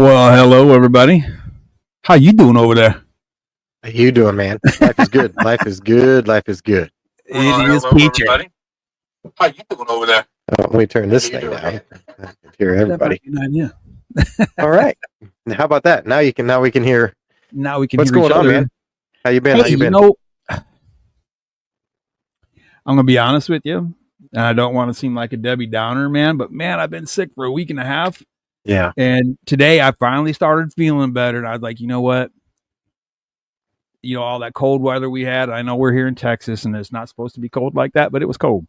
Well, hello everybody. How you doing over there? How you doing, man? Life is good. Life is good. Life is good. It is peachy. How you doing over there? Oh, let me turn this thing down. I can hear everybody. Idea. All right. How about that? Now we can hear. Now we can. What's hear going each on, other. man? How you been? Hey, How you been? I'm gonna be honest with you, and I don't want to seem like a Debbie Downer, man. But man, I've been sick for a week and a half. Yeah. And today I finally started feeling better, and I was like, you know what? All that cold weather we had. I know we're here in Texas, and it's not supposed to be cold like that, but it was cold.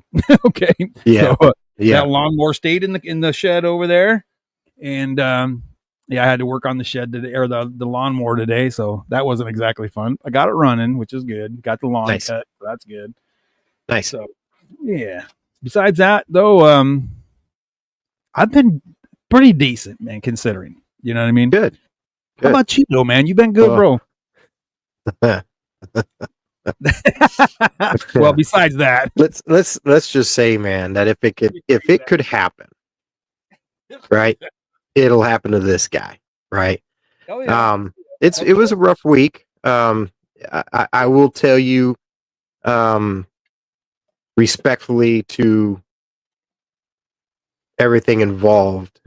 Okay. Yeah. So, yeah. That lawnmower stayed in the shed over there, and I had to work on the shed today, or the lawnmower today, so that wasn't exactly fun. I got it running, which is good. Got the lawn Nice. cut, so that's good. Nice. So yeah. Besides that, though, I've been pretty decent, man, considering. You know what I mean? Good. How about you, though, man? You've been good, bro. Well, besides that, let's just say, man, that if it could happen, right, it'll happen to this guy, right? Oh, yeah. It was a rough week. I will tell you, respectfully to everything involved.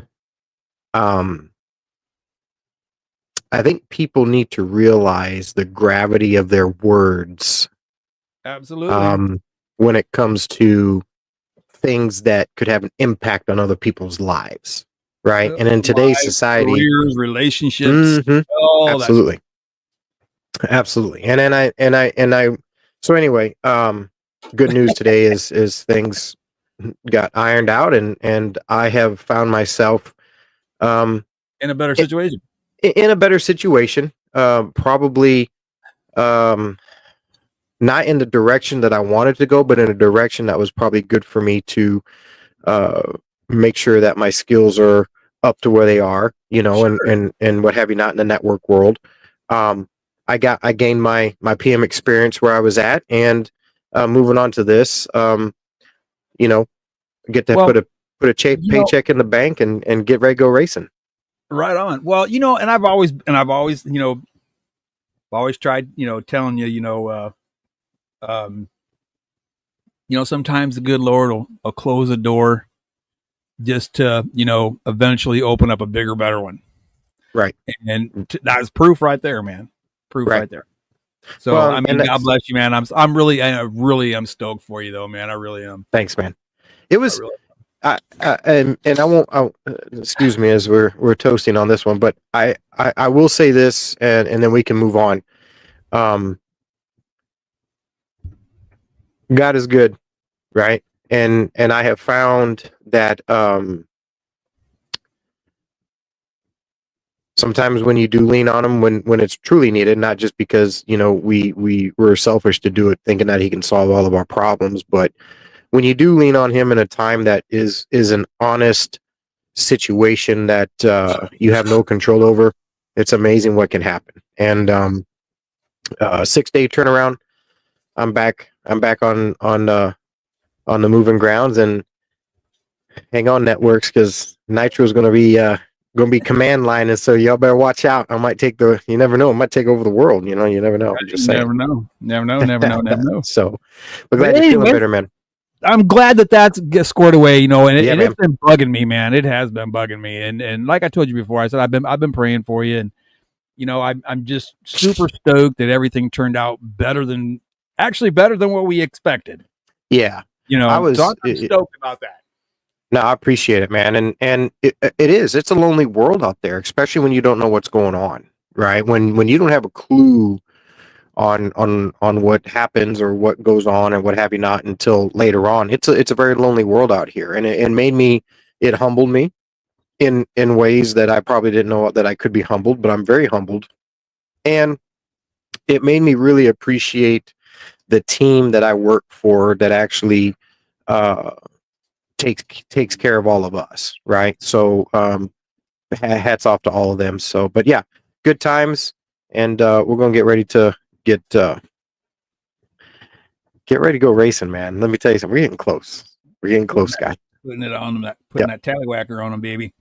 I think people need to realize the gravity of their words. Absolutely. When it comes to things that could have an impact on other people's lives, right? And in today's society, careers, relationships, absolutely, absolutely. And I. So anyway, good news today is things got ironed out, and I have found myself in a better situation. In a better situation, probably not in the direction that I wanted to go, but in a direction that was probably good for me to make sure that my skills are up to where they are, sure. and what have you, not in the network world. I gained my PM experience where I was at, and moving on to this, get to put a paycheck in the bank and get ready to go racing. Right on. Well, and I've always tried, telling you, sometimes the good Lord will close a door just to, eventually open up a bigger, better one. Right. And that's proof right there, man. Proof right there. So, well, God bless you, man. I really am stoked for you, though, man. I really am. Thanks, man. It was, and I won't, excuse me as we're toasting on this one, but I will say this, and then we can move on. God is good, right? And I have found that sometimes when you do lean on him when it's truly needed, not just because we were selfish to do it, thinking that he can solve all of our problems, but when you do lean on him in a time that is an honest situation that you have no control over, it's amazing what can happen. And 6-day turnaround, I'm back on the moving grounds, and hang on, networks, because Nitro is going to be command line, and so y'all better watch out. I might you never know, I might take over the world. You never know. I'm just saying. Never know. So, but glad you're feeling better, man. I'm glad that's squared away, and it's been bugging me, man. It has been bugging me, and like I told you before, I said I've been praying for you, and I'm just super stoked that everything turned out better than what we expected. Yeah, I'm stoked about that. No, I appreciate it, man, and it's a lonely world out there, especially when you don't know what's going on, right? When you don't have a clue on what happens or what goes on and what have you not until later on. It's a very lonely world out here, and it humbled me in ways that I probably didn't know that I could be humbled, but I'm very humbled. And it made me really appreciate the team that I work for that actually takes care of all of us, right? So hats off to all of them. So, but yeah, good times, and we're gonna get ready to get ready to go racing, man. Let me tell you something. We're getting close. Guy. Putting it on them, that tallywhacker on them, baby.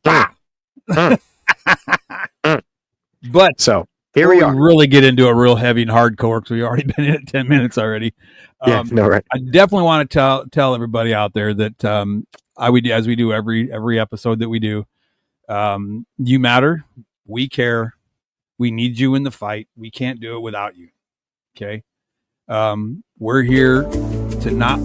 But so here we are. Really get into a real heavy and hardcore because we already been in it 10 minutes already. Right. I definitely want to tell everybody out there that as we do every episode that we do, you matter, we care, we need you in the fight. We can't do it without you. Okay, we're here to not.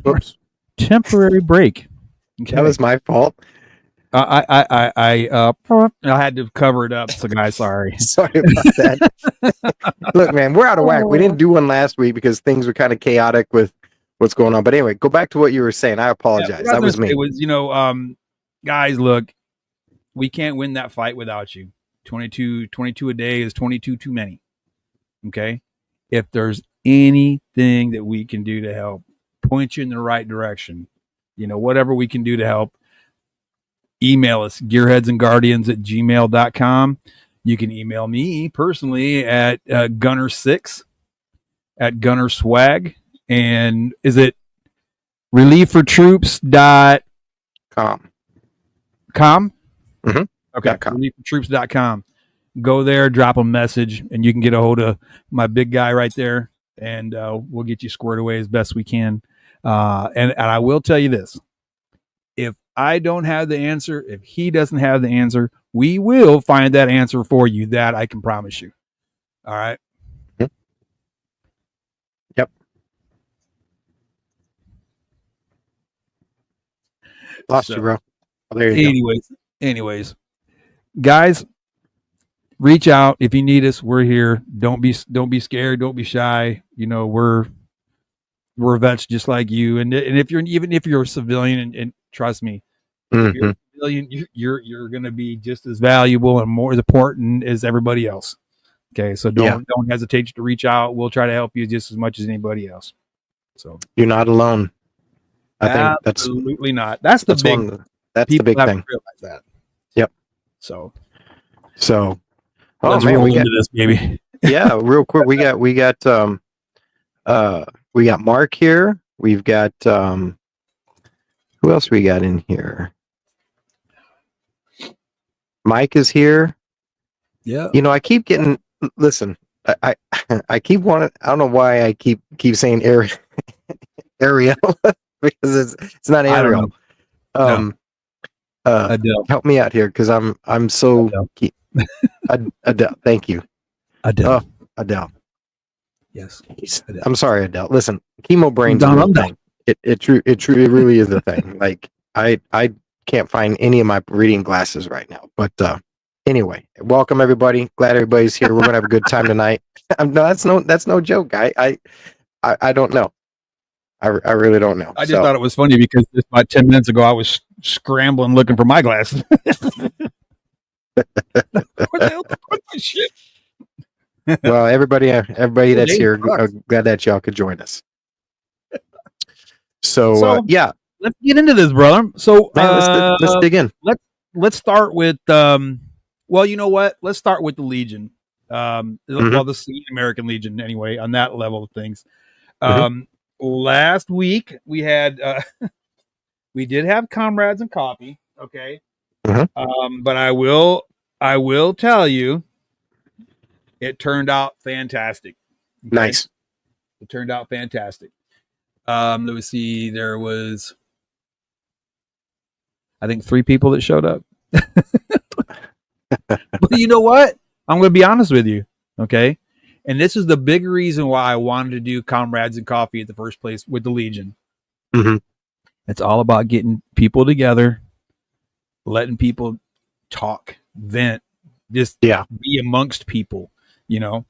Oops. Temporary break. Okay. That was my fault. I had to cover it up. So, guys, sorry. Sorry about that. Look, man, we're out of whack. We didn't do one last week because things were kind of chaotic with what's going on. But anyway, go back to what you were saying. I apologize. That was me. It was, guys, look, we can't win that fight without you. 22 a day is 22 too many. Okay. If there's anything that we can do to help point you in the right direction, whatever we can do to help, email us, Geareads and Giardians at gmail.com. You can email me personally at Gunner6 at Gunner Swag. And is it relieffortroops.com? Mm-hmm. Okay. Relieffortroops.com. Go there, drop a message, and you can get a hold of my big guy right there, and we'll get you squared away as best we can. And I will tell you this. If I don't have the answer, if he doesn't have the answer, we will find that answer for you. That I can promise you. All right. Yep. Lost you, bro. Oh, there you go. Anyways, guys, reach out if you need us. We're here. Don't be scared. Don't be shy. We're vets just like you. And if you're a civilian, and trust me, if you're a civilian, you're going to be just as valuable and more important as everybody else. Okay, so don't hesitate to reach out. We'll try to help you just as much as anybody else. So you're not alone. I think absolutely not. That's the big thing. Realize that. Yep. So oh man, we got this, baby. Yeah, real quick, we got Mark here. We've got who else we got in here? Mike is here. Yeah. I keep getting. Listen, I keep wanting. I don't know why I keep saying Ariel because it's not Ariel. Adele. Help me out here because I'm so. Adele. Thank you. Adele. Adele. Yes. Adele. I'm sorry, Adele. Listen, chemo brain's a real thing. It really is a thing. Like I can't find any of my reading glasses right now. But anyway, welcome everybody. Glad everybody's here. We're gonna have a good time tonight. No, that's no joke. I don't know. I really don't know. I just thought it was funny because just about 10 minutes ago I was scrambling looking for my glasses. What the hell? What the shit? Well, everybody that's here, glad that y'all could join us. So yeah, let's get into this, brother. So let's dig in. Let's start with well, you know what? Let's start with the Legion. Well, the American Legion, anyway, on that level of things. Last week we had we did have Comrades and Coffee, okay. But I will tell you, it turned out fantastic. Okay? Nice. It turned out fantastic. Let me see. There was, I think, 3 people that showed up. But you know what? I'm going to be honest with you. Okay. And this is the big reason why I wanted to do Comrades and Coffee at the first place with the Legion. It's all about getting people together, letting people talk, vent, just be amongst people, and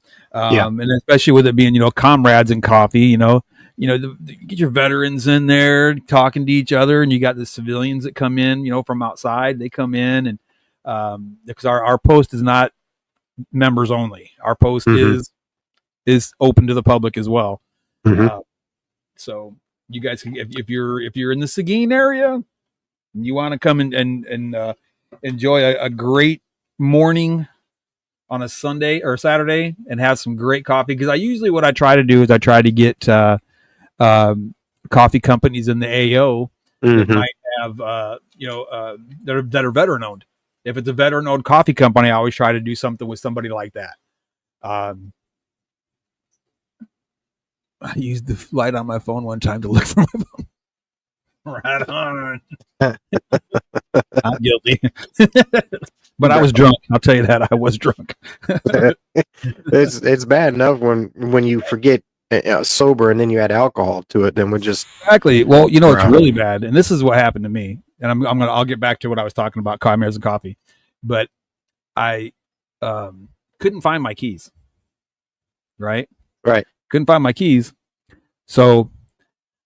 especially with it being, Comrades and Coffee, get your veterans in there talking to each other, and you got the civilians that come in, from outside. They come in, and because our post is not members only. Our post is open to the public as well. So you guys can, if you're in the Seguin area, and you want to come and enjoy a great morning on a Sunday or Saturday and have some great coffee. Because what I try to do is I try to get coffee companies in the AO that might have that are veteran owned. If it's a veteran owned coffee company, I always try to do something with somebody like that. I used the light on my phone one time to look for my phone. Right on. I'm guilty. But I was drunk. I'll tell you that. I was drunk. It's bad enough when you forget sober and then you add alcohol to it. Then we're just exactly. Well, it's really bad. And this is what happened to me. And I'll get back to what I was talking about, Comrades and Coffee. But I couldn't find my keys. Right. Couldn't find my keys. So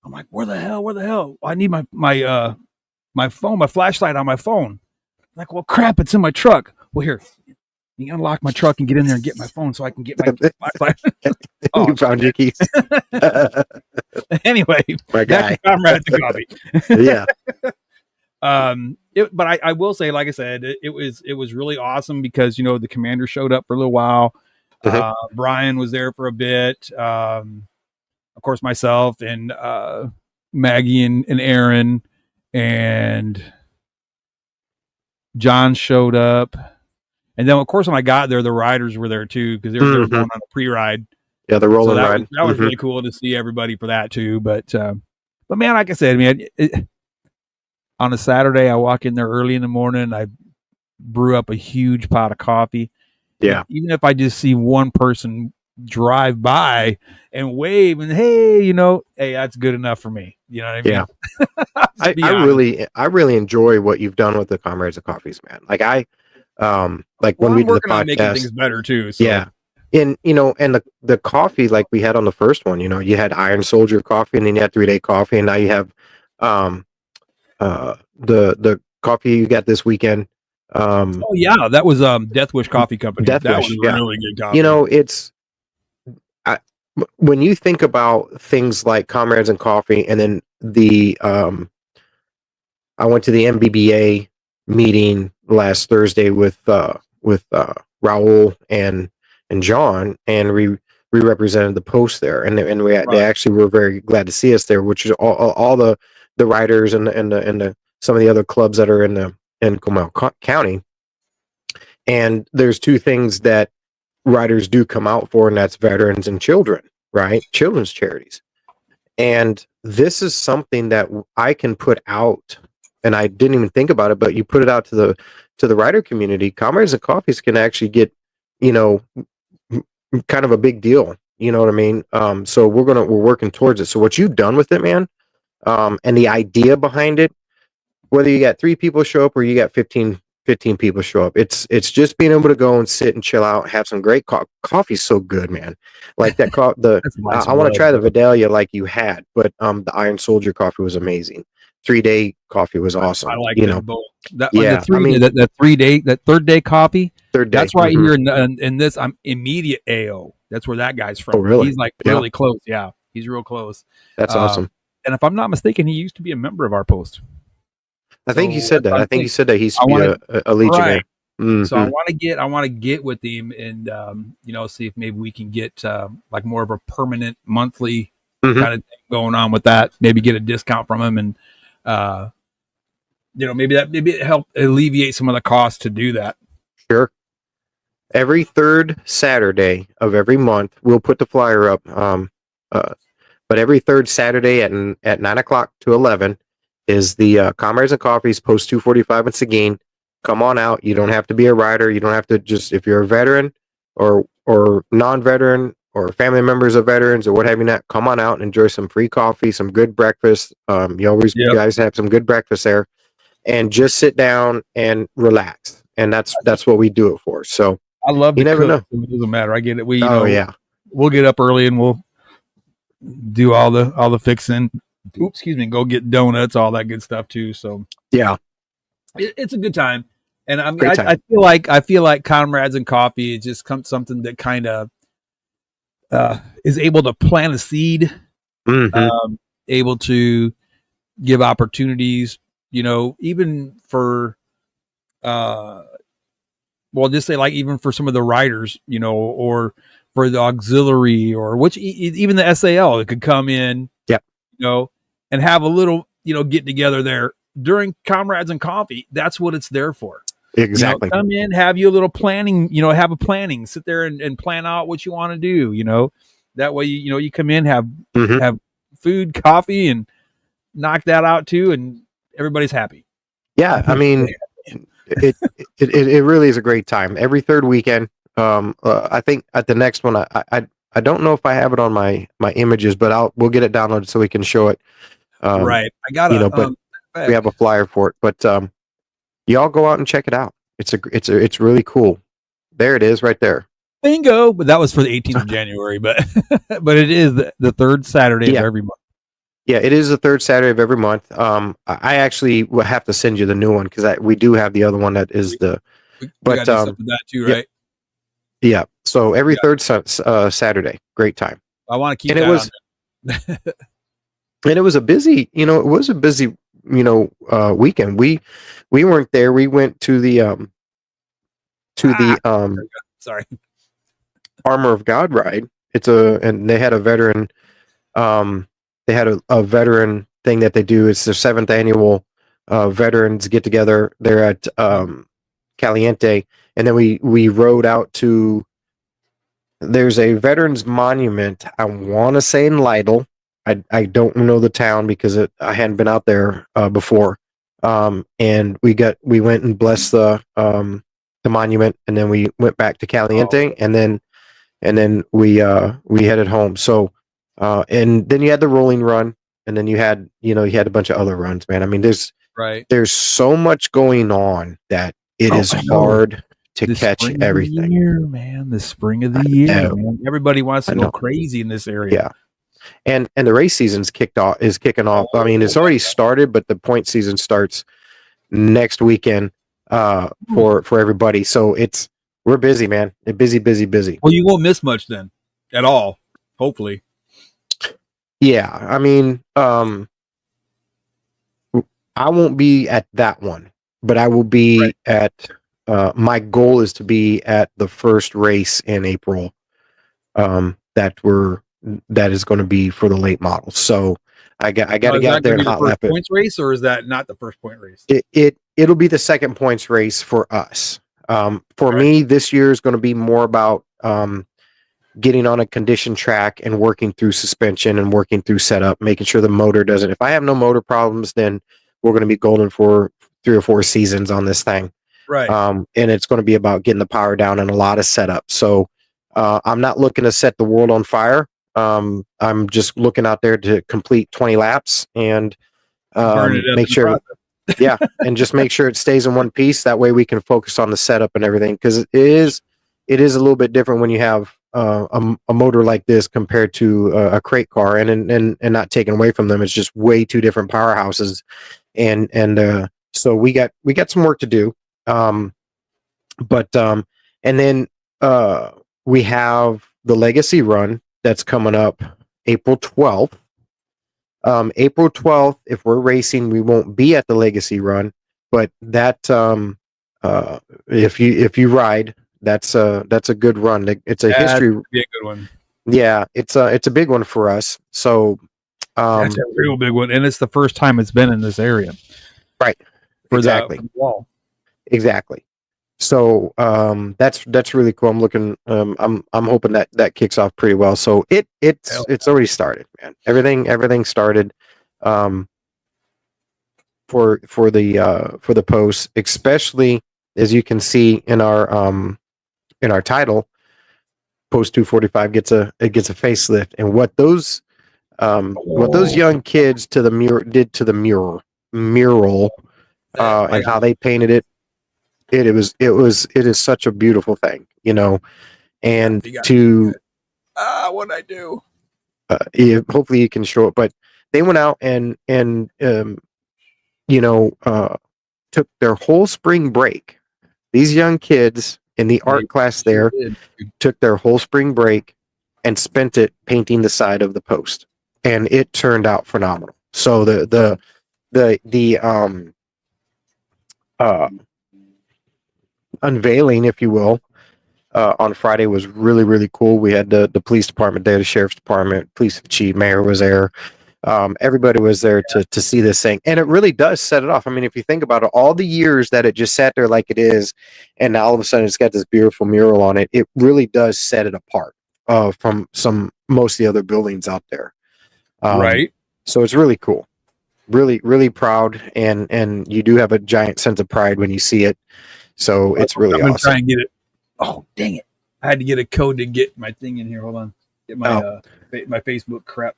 I'm like, where the hell? I need my phone, my flashlight on my phone. I'm like, well, crap, it's in my truck. Well, here, you unlock my truck and get in there and get my phone so I can get my flashlight. You found your keys. Anyway, my guy. Comrades and Coffee. Yeah. But I will say, like I said, it was really awesome because the commander showed up for a little while. Brian was there for a bit. Of course, myself and Maggie and Aaron and John showed up. And then, of course, when I got there, the riders were there too because they were going on a pre-ride. Yeah, the rolling ride. That was really cool to see everybody for that too. But man, like I said, man, on a Saturday, I walk in there early in the morning. I brew up a huge pot of coffee. Yeah. Even if I just see one person drive by and wave and hey, that's good enough for me. You know what I mean? Yeah. I really enjoy what you've done with the Comrades of Coffees, man. Like when we did the podcast, on making things better too. So. Yeah. And and the coffee like we had on the first one, you had Iron Soldier coffee and then you had 3 Day Coffee and now you have the coffee you got this weekend. That was Death Wish Coffee Company. That was really good coffee. When you think about things like Comrades and Coffee, and then I went to the MBBA meeting last Thursday with Raul and John, and we represented the post there, and they actually were very glad to see us there, which is all the writers and the some of the other clubs that are in Comal County. And there's two things that writers do come out for, and that's veterans and children, right? Children's charities. And this is something that I can put out, and I didn't even think about it, but you put it out to the writer community. Comrades and Coffees can actually get, kind of a big deal. You know what I mean? So we're working towards it. So what you've done with it, man, and the idea behind it, whether you got 3 people show up or you got 15 people show up, it's just being able to go and sit and chill out, have some great coffee's so good, man. Like that I want to try the Vidalia like you had, but the Iron Soldier coffee was amazing. 3 Day Coffee was awesome. I like both. That 3rd day coffee. That's right here in this. I'm immediate AO. That's where that guy's from. Oh, really? He's like really close. Yeah, he's real close. That's awesome. And if I'm not mistaken, he used to be a member of our post. I think he said that. I think he said that he's a legionnaire. Right. So I want to get with him and see if maybe we can get like more of a permanent monthly kind of thing going on with that. Maybe get a discount from him, and maybe it help alleviate some of the costs to do that. Sure. Every 3rd Saturday of every month, we'll put the flyer up. But every 3rd Saturday at 9:00 to 11. Is the Comrades and Coffees, Post 245 in Seguin. Come on out. You don't have to be a rider. You don't have to if you're a veteran or non-veteran or family members of veterans or what have you not, come on out and enjoy some free coffee, some good breakfast. You guys have some good breakfast there, and just sit down and relax. And that's what we do it for. So I love you never know. It doesn't matter. I get it. We'll get up early and we'll do all the fixing. Excuse me, go get donuts, all that good stuff too. So yeah, it's a good time. And I mean, I feel like Comrades and Coffee is just something that kind of is able to plant a seed, able to give opportunities, even for well, just say like even for some of the riders, you know, or for the auxiliary or even the SAL, it could come in, Yep. you know, and have a little, you know, get together there during Comrades and Coffee. That's what it's there for. Exactly. You know, come in, have you a little planning, you know, have a planning, sit there and plan out what you want to do, you know, that way, you know, you come in, have food, coffee, and knock that out too. And everybody's happy. Yeah. I mean, it really is a great time every third weekend. I think at the next one, I don't know if I have it on my images, but we'll get it downloaded so we can show it. Right. I got you know, but we have a flyer for it, but, y'all go out and check it out. It's really cool. There it is right there. Bingo. But that was for the 18th of January, but it is the third Saturday of every month. Yeah, it is the third Saturday of every month. I actually will have to send you the new one because we do have the other one that is we got that too, right? Yeah. So every third Saturday, great time. I want to keep and that it was, and it was a busy, weekend. We weren't there. We went to the sorry, Armor of God ride. And they had a veteran. They had a veteran thing that they do. It's their 7th annual veterans get together. They're at Caliente, and then we rode out to. There's a veterans monument. I want to say in Lytle. I don't know the town because I hadn't been out there before. And we went and blessed the monument, and then we went back to Caliente, and then we headed home. So. And then you had the rolling run, and then you had a bunch of other runs, man. I mean, there's so much going on that it is hard to catch everything. Man, the spring of the year, man. Everybody wants to go crazy in this area. Yeah. And the race season's kicking off. I mean, it's already started, but the point season starts next weekend for everybody. So we're busy, man. Busy. Well, you won't miss much then at all, hopefully. Yeah, I mean, I won't be at that one, but I will be at. My goal is to be at the first race in April. That is going to be for the late models. So I got to get out there and hot lap it. Points race, or is that not the first point race? It'll be the second points race for us. For me, this year is going to be more about getting on a condition track and working through suspension and working through setup, making sure the motor doesn't. If I have no motor problems, then we're going to be golden for 3 or 4 seasons on this thing. Right. And it's going to be about getting the power down and a lot of setup. So I'm not looking to set the world on fire. I'm just looking out there to complete 20 laps and make sure. Yeah. And just make sure it stays in one piece. That way we can focus on the setup and everything. Because it is a little bit different when you have a motor like this compared to a crate car, and not taken away from them. It's just way two different powerhouses, and so we got some work to do. And then we have the Legacy Run that's coming up April 12th. April 12th, if we're racing, we won't be at the Legacy Run, but that if you ride. That's a good run. It's a history. Be a good one. Yeah, it's a big one for us. So that's a real big one, and it's the first time it's been in this area. Right. Exactly. For the wall. Exactly. So that's really cool. I'm looking. I'm hoping that kicks off pretty well. So it's already started, man. Everything started. For the post, especially as you can see in our title, Post 245 gets a facelift, and what those young kids did to the mural, and how they painted it. It is such a beautiful thing, and what'd I do? Hopefully you can show it, but they went out and took their whole spring break. These young kids in the art class there took their whole spring break and spent it painting the side of the post, and it turned out phenomenal. So unveiling, if you will, on Friday was really, really cool. We had the police department there, the sheriff's department, police chief, mayor was there. Everybody was there to see this thing, and it really does set it off. I mean, if you think about it, all the years that it just sat there like it is, and now all of a sudden it's got this beautiful mural on it, it really does set it apart from most of the other buildings out there. Right. So it's really cool. Really, really proud, and you do have a giant sense of pride when you see it. So it's really I'm gonna awesome. try and get it. Oh, dang it! I had to get a code to get my thing in here. Hold on. Get my my Facebook crap.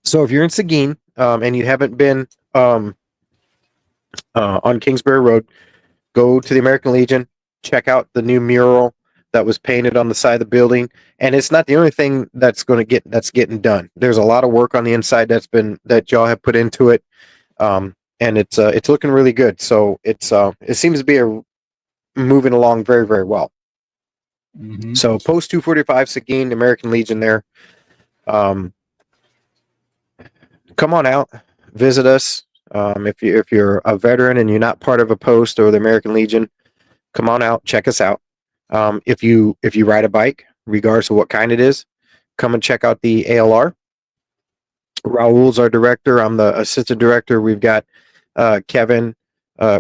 So if you're in Seguin and you haven't been on Kingsbury Road, go to the American Legion, check out the new mural that was painted on the side of the building. And it's not the only thing that's getting done. There's a lot of work on the inside that y'all have put into it, and it's looking really good. So it seems to be moving along very, very well. Mm-hmm. So post 245 Seguin, American Legion there. Come on out, visit us. If you're a veteran and you're not part of a post or the American Legion, come on out, check us out. If you ride a bike, regardless of what kind it is, come and check out the ALR. Raul's our director. I'm the assistant director. We've got Kevin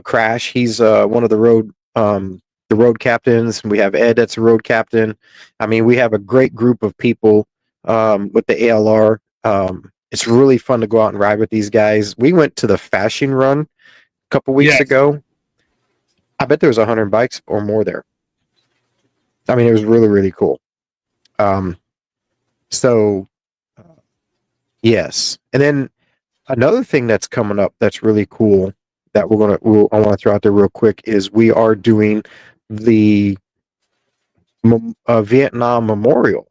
Crash. He's one of the road captains. We have Ed, that's a road captain. I mean, we have a great group of people with the ALR. It's really fun to go out and ride with these guys. We went to the fashion run a couple weeks ago. I bet there was 100 bikes or more there. I mean, it was really, really cool. Yes. And then another thing that's coming up that's really cool that I want to throw out there real quick is we are doing the Vietnam Memorial.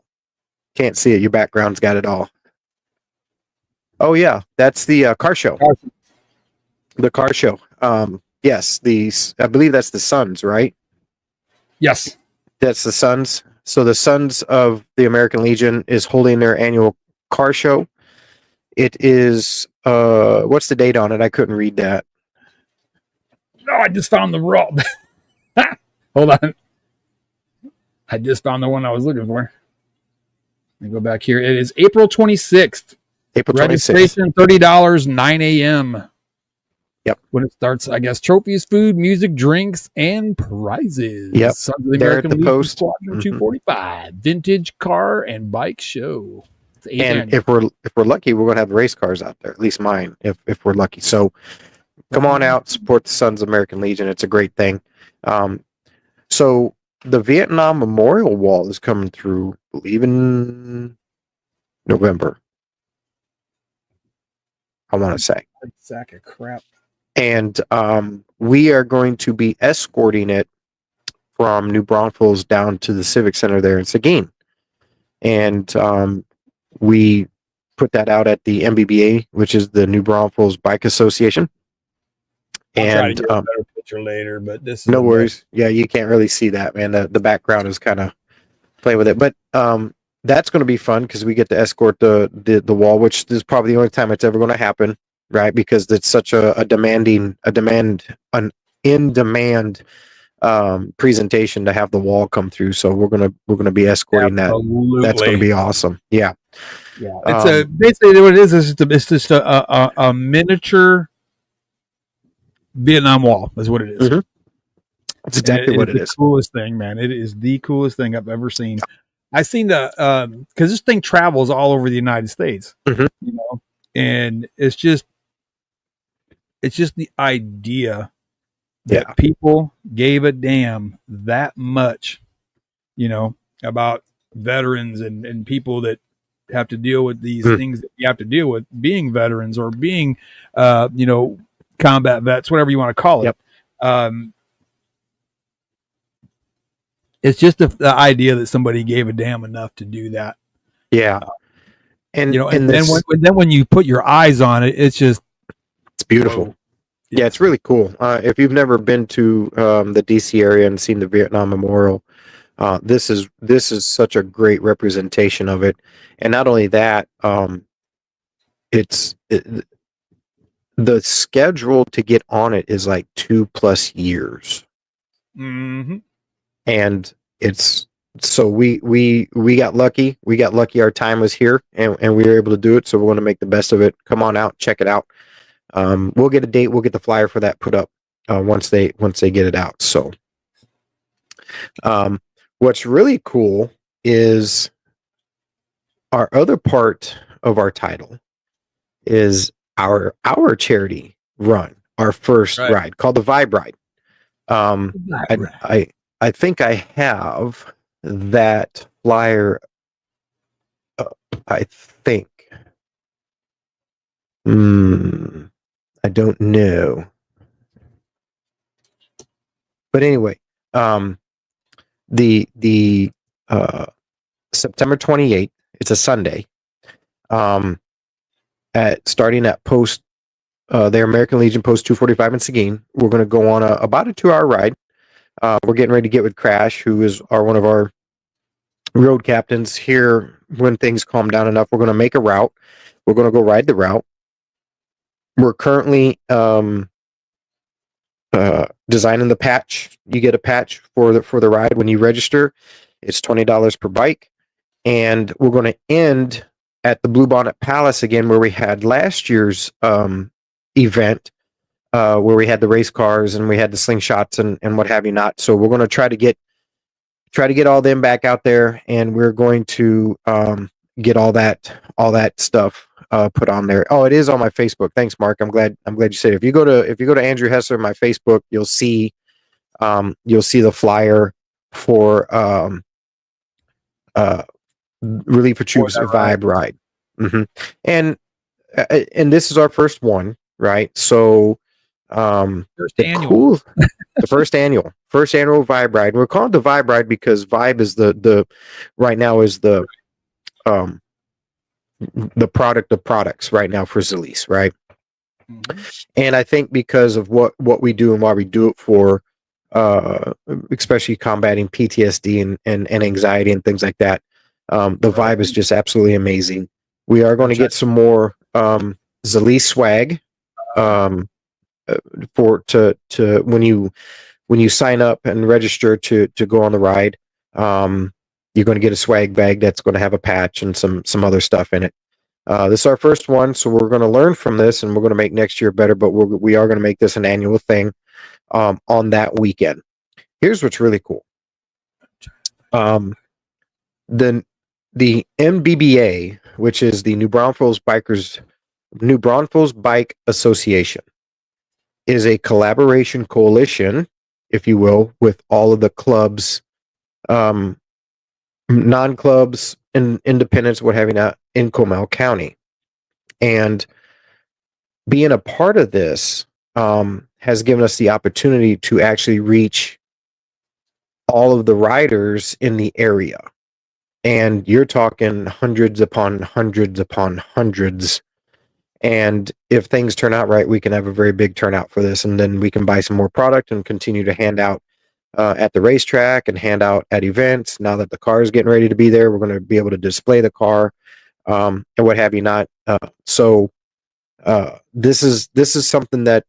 Can't see it. Your background's got it all. Oh yeah, that's the car show. The car show. Yes, I believe that's the Sons, right? Yes, that's the Sons. So the Sons of the American Legion is holding their annual car show. It is what's the date on it? I couldn't read that. No, I just found the raw. Hold on. I just found the one I was looking for. Let me go back here. It is April 26th. April 26th. Registration $30, 9 a.m. Yep. When it starts, I guess trophies, food, music, drinks, and prizes. Yep. Sons of the They're American at the post. Squadron 245 vintage car and bike show. And if we're lucky, we're going to have race cars out there. At least mine, if we're lucky. So come on out, support the Sons of American Legion. It's a great thing. So the Vietnam Memorial Wall is coming through, I believe in November. I want to say. Sack of crap. And we are going to be escorting it from New Braunfels down to the Civic Center there in Seguin. And we put that out at the MBBA, which is the New Braunfels Bike Association. I'll try to get a better picture later, but this is no worries. Yeah, you can't really see that, man. The background is kind of playing with it. But that's going to be fun because we get to escort the wall, which is probably the only time it's ever going to happen, right? Because it's such an in-demand presentation to have the wall come through. So we're gonna be escorting that. That's going to be awesome. Yeah. It's basically what it is. It's just a miniature Vietnam Wall is what it is. Mm-hmm. That's exactly what it is. The coolest thing, man. It is the coolest thing I've ever seen. I seen because this thing travels all over the United States, mm-hmm. you know, and it's just the idea that people gave a damn that much, you know, about veterans and people that have to deal with these things that you have to deal with being veterans or being, you know, combat vets, whatever you want to call it. It's just the idea that somebody gave a damn enough to do that. Yeah. And you know, and then when you put your eyes on it, it's beautiful. Whoa. Yeah, it's really cool. If you've never been to the DC area and seen the Vietnam Memorial, this is such a great representation of it. And not only that, the schedule to get on it is like 2+ years. Mm-hmm. And it's so we got lucky. We got lucky. Our time was here, and we were able to do it. So we're going to make the best of it. Come on out, check it out. We'll get a date. We'll get the flyer for that put up once they get it out. So, what's really cool is our other part of our title is our charity run, our first ride called the Vibe Ride. I think I have that flyer. I think. I don't know. But anyway, the September 28th, it's a Sunday. Starting at post the American Legion post 245 in Seguin, we're going to go on about a 2-hour ride. We're getting ready to get with Crash, who is one of our road captains here. When things calm down enough, we're going to make a route. We're going to go ride the route. We're currently designing the patch. You get a patch for the ride when you register. It's $20 per bike, and we're going to end at the Bluebonnet Palace again, where we had last year's event, where we had the race cars and we had the slingshots and what have you not. So we're going to try to get all them back out there, and we're going to get all that stuff put on there. Oh, it is on my Facebook. Thanks, Mark. I'm glad you said it. If you go to Andrew Hessler, my Facebook, you'll see the flyer for Relief for Troops Vibe Ride. Mm-hmm. And this is our first one, right? So the first annual Vibe Ride. We're calling it the Vibe Ride because Vibe is the right now is the product of products right now for Zalise, right? Mm-hmm. And I think because of what we do and why we do it for, especially combating PTSD and anxiety and things like that, the vibe is just absolutely amazing. We are going to get some more Zalise swag to when you sign up and register to go on the ride. You're going to get a swag bag that's going to have a patch and some other stuff in it. This is our first one, so we're going to learn from this, and we're going to make next year better. But we are going to make this an annual thing on that weekend. Here's what's really cool. The NBBA, which is the New Braunfels Bike Association, is a collaboration coalition, if you will, with all of the clubs, non-clubs and independents, what have you not, in Comal County. And being a part of this has given us the opportunity to actually reach all of the riders in the area. And you're talking hundreds upon hundreds upon hundreds. And if things turn out right, we can have a very big turnout for this. And then we can buy some more product and continue to hand out at the racetrack and hand out at events. Now that the car is getting ready to be there, we're going to be able to display the car and what have you not. So this is something that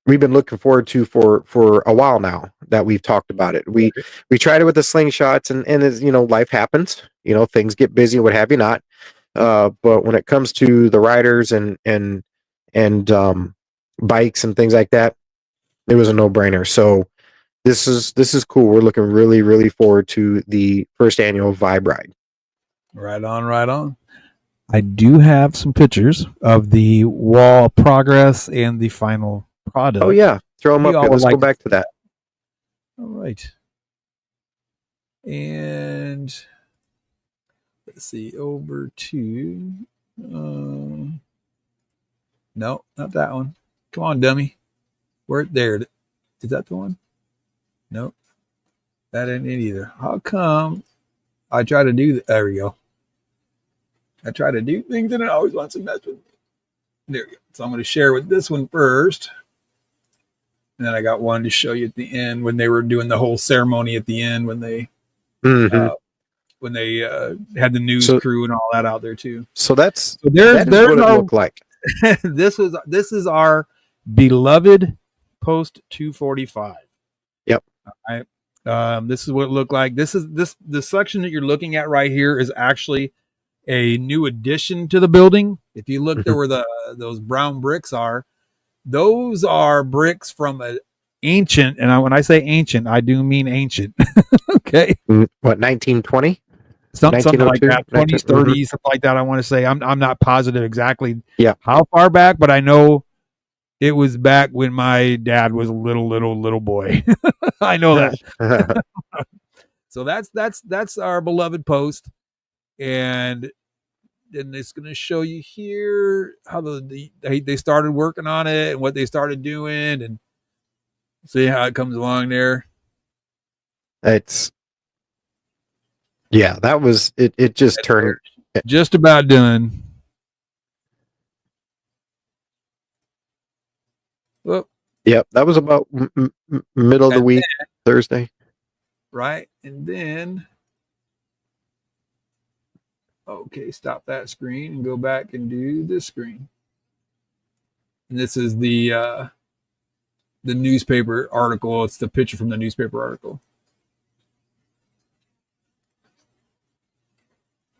we've been looking forward to for a while now that we've talked about it. We tried it with the slingshots and as life happens, things get busy, what have you not. But when it comes to the riders and bikes and things like that, it was a no-brainer. So this is cool. We're looking really, really forward to the first annual Vibe Ride. Right on, right on. I do have some pictures of the wall progress and the final product. Oh yeah, throw them up here. Let's go back to that. All right. And let's see, over to no, not that one. Come on, dummy. Where there? Is that the one? Nope. That ain't it either. How come I try to do there we go. I try to do things and it always wants to mess with me. There we go. So I'm going to share with this one first. And then I got one to show you at the end when they were doing the whole ceremony at the end when they had the news crew and all that out there too. So there's what it looked like. This is our beloved post 245. Right. This is what it looked like. The section that you're looking at right here is actually a new addition to the building. If you look there where those brown bricks are, those are bricks from an ancient, and when I say ancient, I do mean ancient. Okay. What, 1920? Something like that, 20s, 30s, something like that. I want to say I'm not positive exactly how far back, but I know it was back when my dad was a little boy. I know that. So that's our beloved post, and then it's going to show you here how they started working on it and what they started doing, and see how it comes along there. That was it. It just turned just about done. Well, yep, that was about middle of the week, Thursday. Right, and then okay, stop that screen and go back and do this screen. And this is the newspaper article. It's the picture from the newspaper article.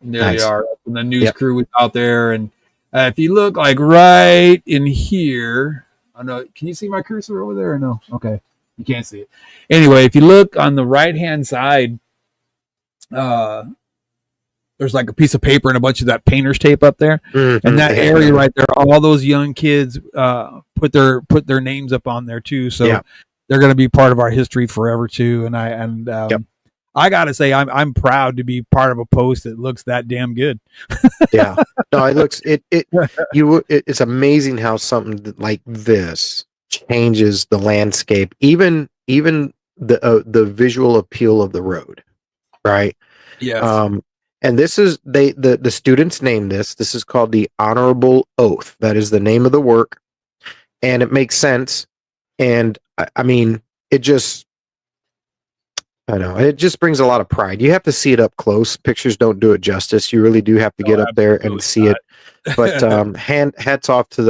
And there they are. And the news crew was out there. And if you look like right in here, I know. Can you see my cursor over there or no? Okay, you can't see it. Anyway, if you look on the right-hand side, there's like a piece of paper and a bunch of that painter's tape up there, and that area right there, all those young kids put their names up on there too. So they're going to be part of our history forever too. And I got to say, I'm proud to be part of a post that looks that damn good. Yeah, no, it looks it's amazing how something like this changes the landscape, even the visual appeal of the road, right? Yes. And this is the students named this. This is called the Honorable Oath. That is the name of the work, and it makes sense. And I mean, it just brings a lot of pride. You have to see it up close. Pictures don't do it justice. You really do have to get up there and see it. But hats off to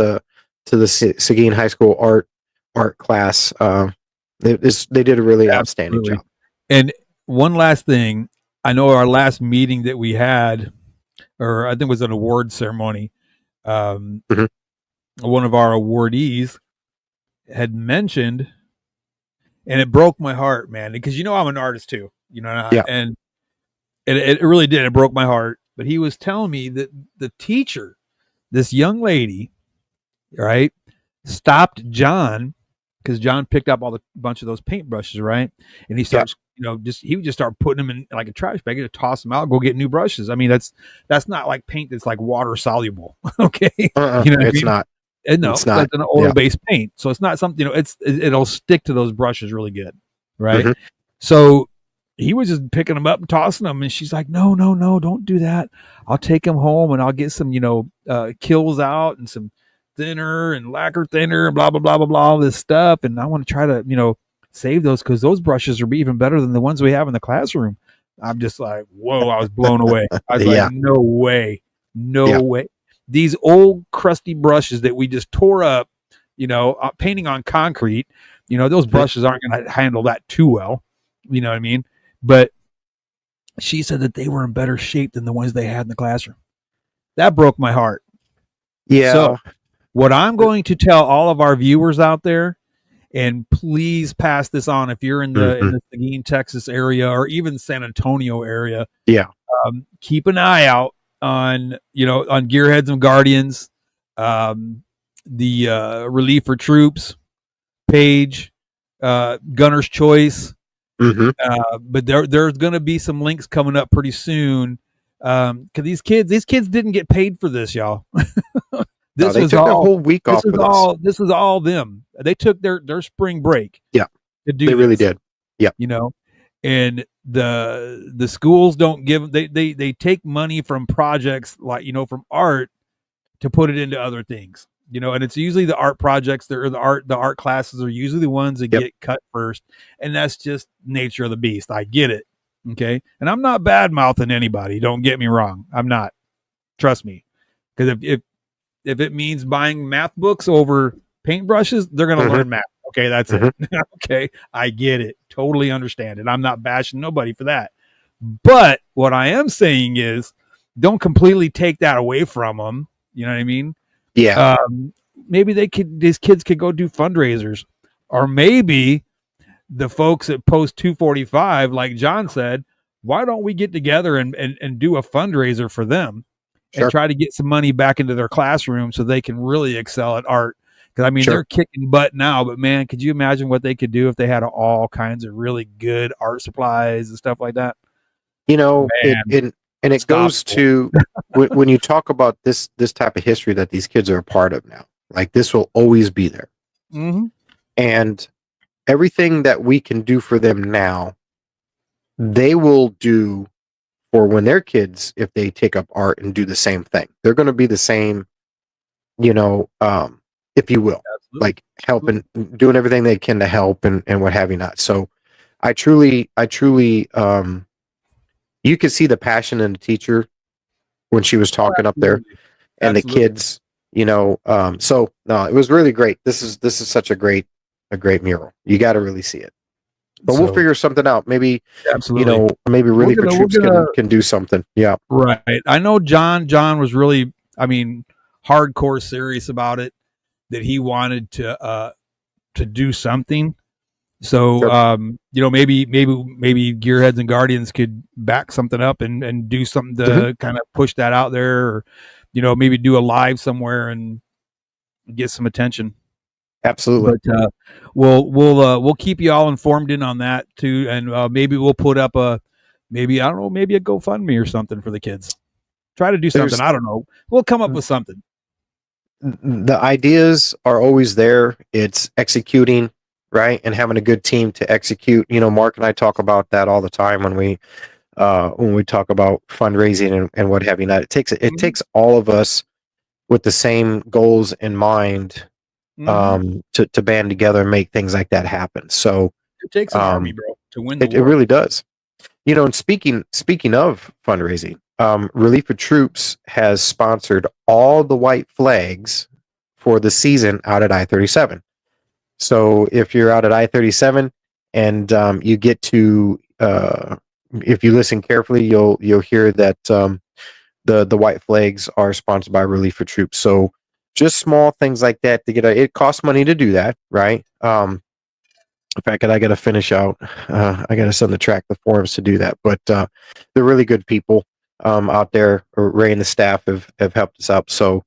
the Seguin High School art class. They did a really outstanding job. And one last thing. I know our last meeting that we had, or I think it was an award ceremony, one of our awardees had mentioned, and it broke my heart, man, because I'm an artist too, and it really did. It broke my heart. But he was telling me that the teacher, this young lady, right, stopped John because John picked up bunch of those paintbrushes, right, and he starts. He would just start putting them in like a trash bag and toss them out, go get new brushes. I mean, that's not like paint that's like water soluble. Okay. It's not. No, it's not. It's an oil-based paint. So it's not something, it'll stick to those brushes really good. Right. Mm-hmm. So he was just picking them up and tossing them. And she's like, no, don't do that. I'll take them home and I'll get some, kills out and some thinner and lacquer thinner and blah, blah, blah, blah, blah, all this stuff. And I want to try to, save those because those brushes are even better than the ones we have in the classroom. I'm just like, whoa, I was blown away. I was like, no way. These old crusty brushes that we just tore up, painting on concrete, those brushes aren't going to handle that too well. You know what I mean? But she said that they were in better shape than the ones they had in the classroom. That broke my heart. Yeah. So what I'm going to tell all of our viewers out there, and please pass this on if you're in the Seguin, Texas area, or even San Antonio area. Yeah. Keep an eye out on Geareads and Giardians, the Relief for Troops page, Gunner's Choice. But there's going to be some links coming up pretty soon. Because these kids didn't get paid for this, y'all. This was all a whole week off. This is all them. They took their spring break. Yeah, to do they really did. Yeah, and the schools don't give. They take money from projects like from art to put it into other things. And it's usually the art projects that are the art classes are usually the ones that get cut first, and that's just nature of the beast. I get it. Okay, and I'm not bad mouthing anybody. Don't get me wrong. I'm not. Trust me, because if it means buying math books over paintbrushes, they're going to learn math. Okay, that's it. Okay, I get it. Totally understand it. I'm not bashing nobody for that. But what I am saying is, don't completely take that away from them. You know what I mean? Yeah. Maybe these kids could go do fundraisers, or maybe the folks at Post 245, like John said, why don't we get together and do a fundraiser for them and try to get some money back into their classroom so they can really excel at art? Because I mean, they're kicking butt now, but man, could you imagine what they could do if they had all kinds of really good art supplies and stuff like that? You know, it goes to when you talk about this type of history that these kids are a part of now. Like, this will always be there, and everything that we can do for them now, they will do for when they're kids. If they take up art and do the same thing, they're going to be the same, you know, if you will, like helping, doing everything they can to help and what have you not. So I truly, you could see the passion in the teacher when she was talking up there, and the kids, you know. So no, it was really great. This is such a great mural. You got to really see it. But we'll figure something out. Maybe, you know, maybe Relief for Troops can do something. Yeah. Right. I know John was really, I mean, hardcore serious about it, that he wanted to do something. So, you know, maybe Geareads and Giardians could back something up and do something to kind of push that out there, or, you know, maybe do a live somewhere and get some attention. Absolutely. But we'll keep you all informed in on that too, and maybe we'll put up maybe a GoFundMe or something for the kids. Try to do something. I don't know. We'll come up with something. The ideas are always there. It's executing, right, and having a good team to execute. You know, Mark and I talk about that all the time when we talk about fundraising and what have you not. It takes all of us with the same goals in mind to band together and make things like that happen. So it takes an army, bro, to win the war. It really does. You know, and speaking of fundraising, Relief for Troops has sponsored all the white flags for the season out at I-37. So if you're out at I-37 and you get to, if you listen carefully, you'll hear that the white flags are sponsored by Relief for Troops. So just small things like that to get it costs money to do that, right? In fact, I got to finish out. I got to send the track the forums to do that. But they're really good people out there. Ray and the staff have helped us out. So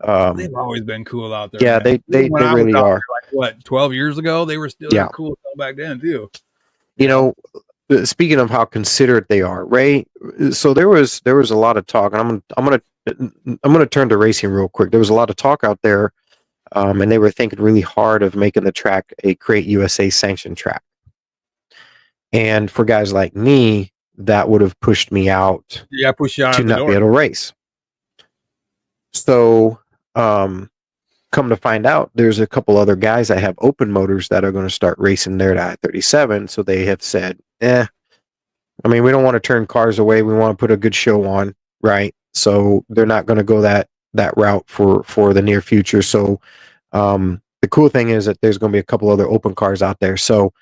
they've always been cool out there. Yeah, man. they really are. Like, what, 12 years ago? They were still cool back then too. You know, speaking of how considerate they are, Ray. So there was a lot of talk, and I'm gonna turn to racing real quick. There was a lot of talk out there. And they were thinking really hard of making the track a Create USA sanctioned track. And for guys like me, that would have pushed me out. Yeah, push you out to not be able to race. So, come to find out, there's a couple other guys that have open motors that are going to start racing there at I-37. So they have said, I mean, we don't want to turn cars away. We want to put a good show on, right? So they're not going to go that route for the near future. So the cool thing is that there's going to be a couple other open cars out there. So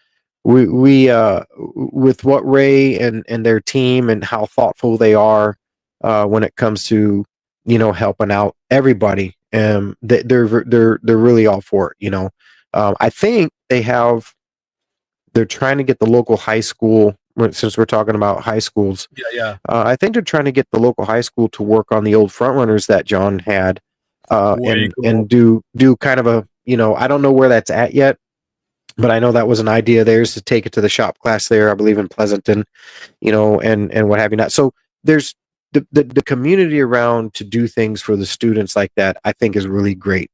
we with what Ray and their team and how thoughtful they are when it comes to, you know, helping out everybody, they're really all for it. You know, I think they're trying to get the local high school, since we're talking about high schools. I think they're trying to get the local high school to work on the old front runners that John had, and do kind of a, you know, I don't know where that's at yet, but I know that was an idea of theirs to take it to the shop class there, I believe in Pleasanton, you know, and what have you not. So there's the community around to do things for the students like that, I think is really great,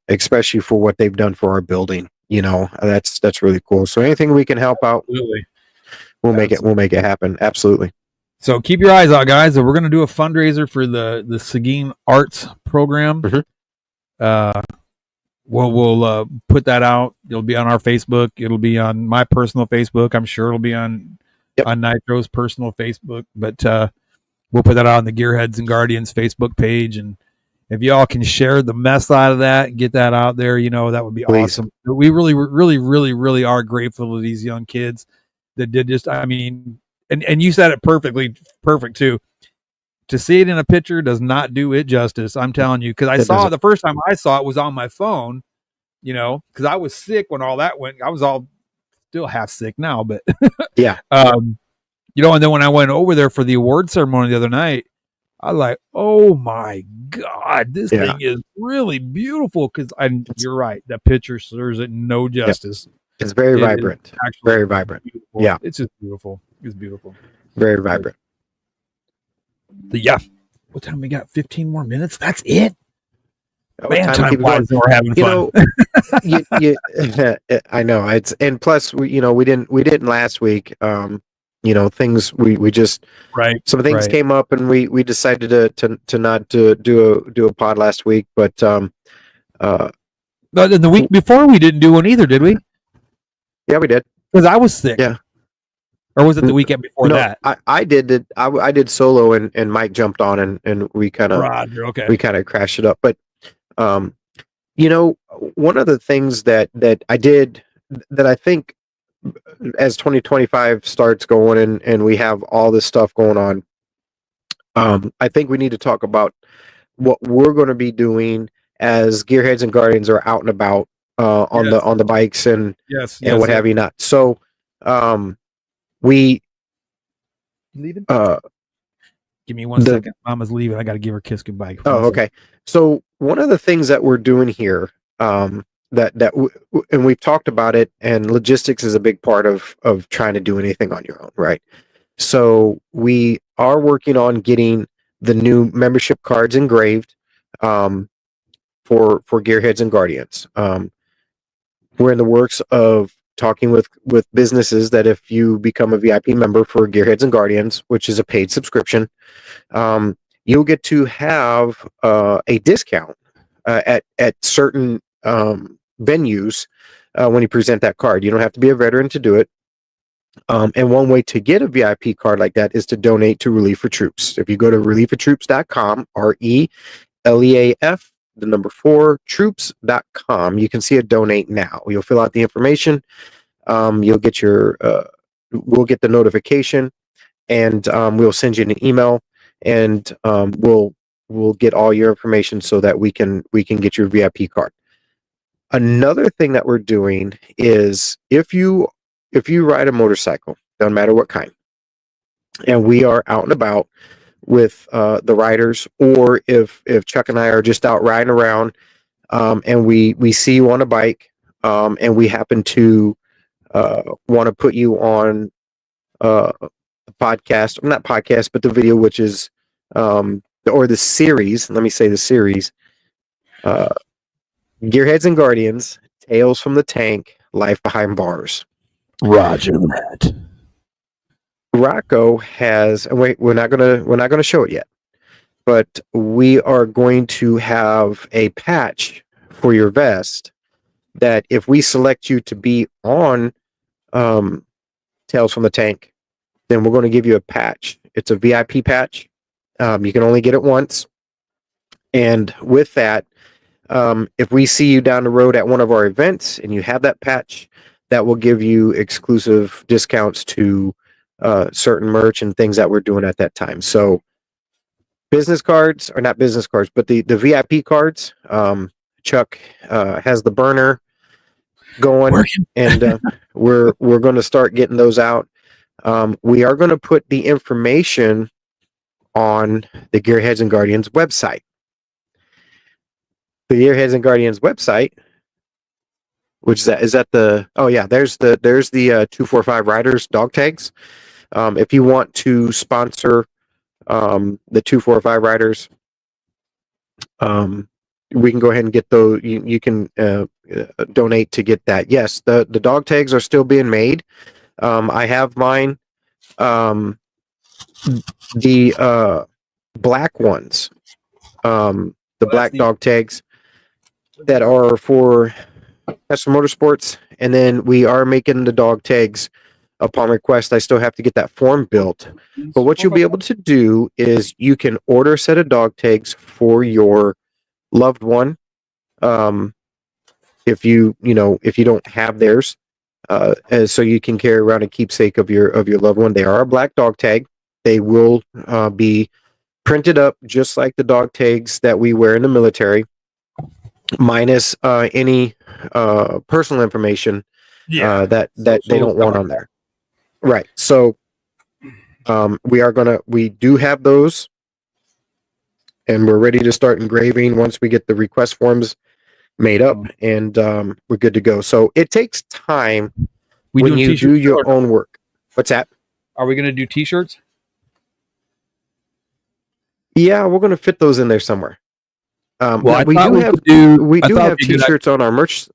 especially for what they've done for our building. You know, that's really cool. So anything we can help out, we'll make it happen. Absolutely. So keep your eyes out, guys. We're going to do a fundraiser for the Seguin Arts program. We'll put that out. It'll be on our Facebook. It'll be on my personal Facebook. I'm sure it'll be on Nitro's personal Facebook. But we'll put that out on the Geareads and Giardians Facebook page, and if y'all can share the mess out of that and get that out there, that would be awesome. We really, really, really, really are grateful to these young kids that did just, I mean, and you said it perfect too. To see it in a picture does not do it justice. I'm telling you, because I saw it the first time I saw it was on my phone, because I was sick when all that went. I was all still half sick now, but yeah. And then when I went over there for the award ceremony the other night, I was like, oh my God, this thing is really beautiful. Because you're right, that picture serves it no justice. It's very vibrant. Very vibrant. Beautiful. Yeah. It's just beautiful. It's beautiful. Very vibrant. Yeah. What time we got? 15 more minutes? That's it? Man, time flies and we're having fun. I know. And plus we didn't last week. Things we just some things came up and we decided to not do a pod last week, but the week before we didn't do one either, did we? Yeah, we did. Because I was sick. Yeah. Or was it the weekend before that? I did I did solo and Mike jumped on and we kind of crashed it up. But one of the things that I did that I think as 2025 starts going and we have all this stuff going on, I think we need to talk about what we're going to be doing as Gearheads and Guardians are out and about on the bikes and what have you not. So we leaving? Give me one second. Mama's leaving. I got to give her a kiss goodbye. Oh, okay. So one of the things that we're doing here, and we've talked about it, and logistics is a big part of trying to do anything on your own, right? So we are working on getting the new membership cards engraved for Gearheads and Guardians. We're in the works of talking with businesses that if you become a VIP member for Gearheads and Guardians, which is a paid subscription, you'll get to have a discount at certain venues when you present that card. You don't have to be a veteran to do it. And one way to get a VIP card like that is to donate to Relief for Troops. If you go to relieffortroops.com, RELEAF, the number 4, troops.com, you can see a donate now. You'll fill out the information. You'll get we'll get the notification, and we'll send you an email, and we'll get all your information so that we can get your VIP card. Another thing that we're doing is if you ride a motorcycle, doesn't matter what kind, and we are out and about with the riders, or if Chuck and I are just out riding around, and we see you on a bike, and we happen to want to put you on a podcast, not podcast, but the video, which is or the series. Let me say the series. Gearheads and Guardians, Tales from the Tank, Life Behind Bars. Roger that. Rocco has, and wait, we're not gonna show it yet, but we are going to have a patch for your vest that if we select you to be on Tales from the Tank, then we're going to give you a patch. It's a VIP patch. You can only get it once, and with that, if we see you down the road at one of our events and you have that patch, that will give you exclusive discounts to certain merch and things that we're doing at that time. So business cards, or not business cards, but the VIP cards, Chuck has the burner going, and we're going to start getting those out. We are going to put the information on the Gearheads and Guardians website. The Gearheads and Guardians website, which is that the, oh yeah, there's the 245 Riders dog tags. If you want to sponsor the 245 Riders, we can go ahead and get those. You can donate to get that. Yes, the dog tags are still being made. I have mine. The black ones, the black dog tags that are for Custom Motorsports, and then we are making the dog tags upon request. I still have to get that form built, but what you'll be able to do is you can order a set of dog tags for your loved one, if you don't have theirs, so you can carry around a keepsake of your loved one. They are a black dog tag. They will be printed up just like the dog tags that we wear in the military, minus any personal information that they don't want on there. Right. So we do have those, and we're ready to start engraving once we get the request forms made up, and we're good to go. So it takes time when you do your own work. What's that? Are we going to do t-shirts? Yeah, we're going to fit those in there somewhere. Well, we do have t-shirts on our merch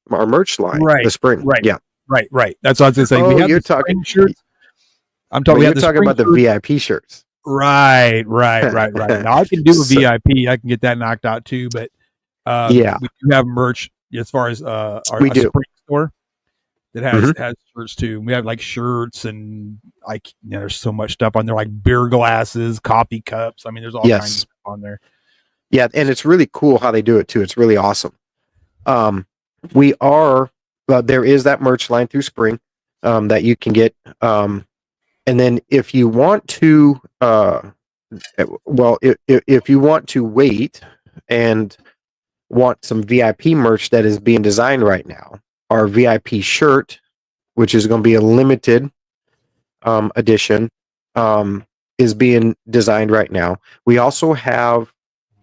line, right, the spring. Right. Yeah. Right. That's what I was going to say. Oh, we have you're talking shirts. I'm talking. You're talking about the VIP shirts. Right. Now I can do a VIP. I can get that knocked out too. But we do have merch as far as our spring store that has shirts too. We have like shirts and there's so much stuff on there, like beer glasses, coffee cups. I mean, there's all kinds of stuff on there. Yeah, and it's really cool how they do it too. It's really awesome. There is that merch line through spring that you can get. And then if you want to, if you want to wait and want some VIP merch that is being designed right now, our VIP shirt, which is going to be a limited edition, is being designed right now. We also have,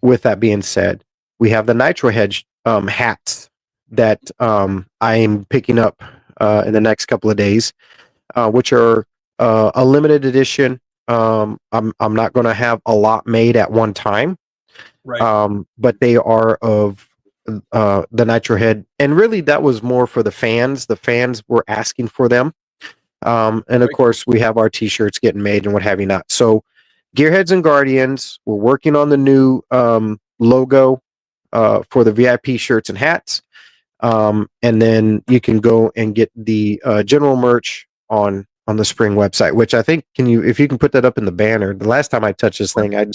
with that being said, we have the Nitro Hedge hats that I am picking up in the next couple of days, which are a limited edition. I'm not going to have a lot made at one time, right? But they are of the Nitro Head, and really that was more for the fans. The fans were asking for them, and of course we have our t-shirts getting made and what have you not. So Geareads and Giardians, we're working on the new logo for the VIP shirts and hats, and then you can go and get the general merch on the spring website, which I think if you can put that up in the banner. The last time I touched this thing, I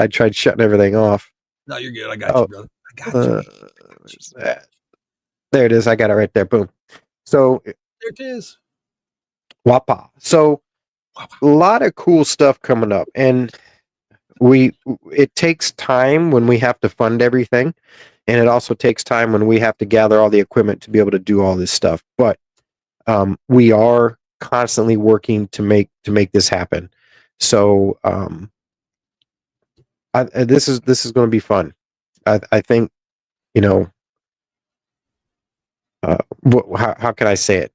tried shutting everything off. No, you're good. I got you, brother. I got you. There it is. I got it right there. Boom. So there it is. Wapa. So a lot of cool stuff coming up, and it takes time when we have to fund everything, and it also takes time when we have to gather all the equipment to be able to do all this stuff. But we are constantly working to make this happen. So this is going to be fun. I think, how can I say it?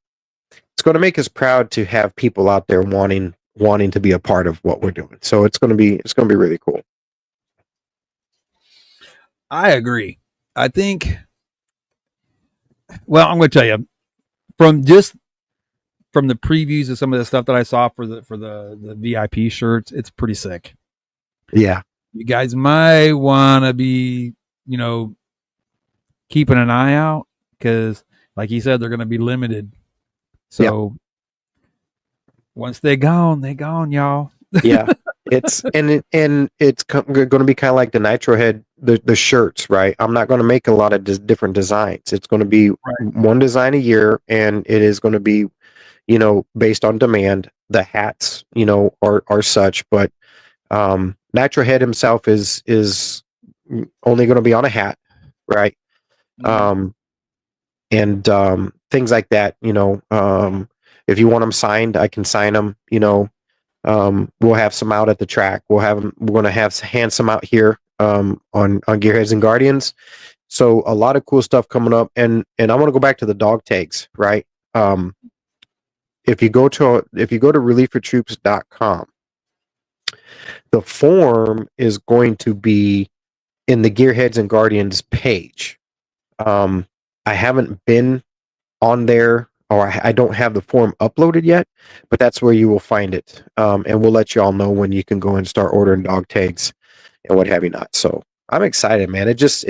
It's going to make us proud to have people out there wanting to be a part of what we're doing. So it's going to be really cool. I agree. I think. Well, I'm going to tell you from the previews of some of the stuff that I saw for the VIP shirts, it's pretty sick. Yeah. You guys might want to be, keeping an eye out, because like he said, they're going to be limited. So once they're gone, y'all. Yeah. It's and it's going to be kind of like the Nitro Head, the shirts, right? I'm not going to make a lot of different designs. It's going to be one design a year, and it is going to be, based on demand. The hats, are such, but Nitro Head himself is only going to be on a hat, right? And things like that. If you want them signed, I can sign them. We'll have some out at the track. We're going to hand some out here on Geareads and Giardians. So a lot of cool stuff coming up, and I want to go back to the dog tags, right? If you go to relieffortroops.com, the form is going to be in the Geareads and Giardians page. I haven't been on there, or I don't have the form uploaded yet, but that's where you will find it. And we'll let you all know when you can go and start ordering dog tags and what have you not. So I'm excited, man. It just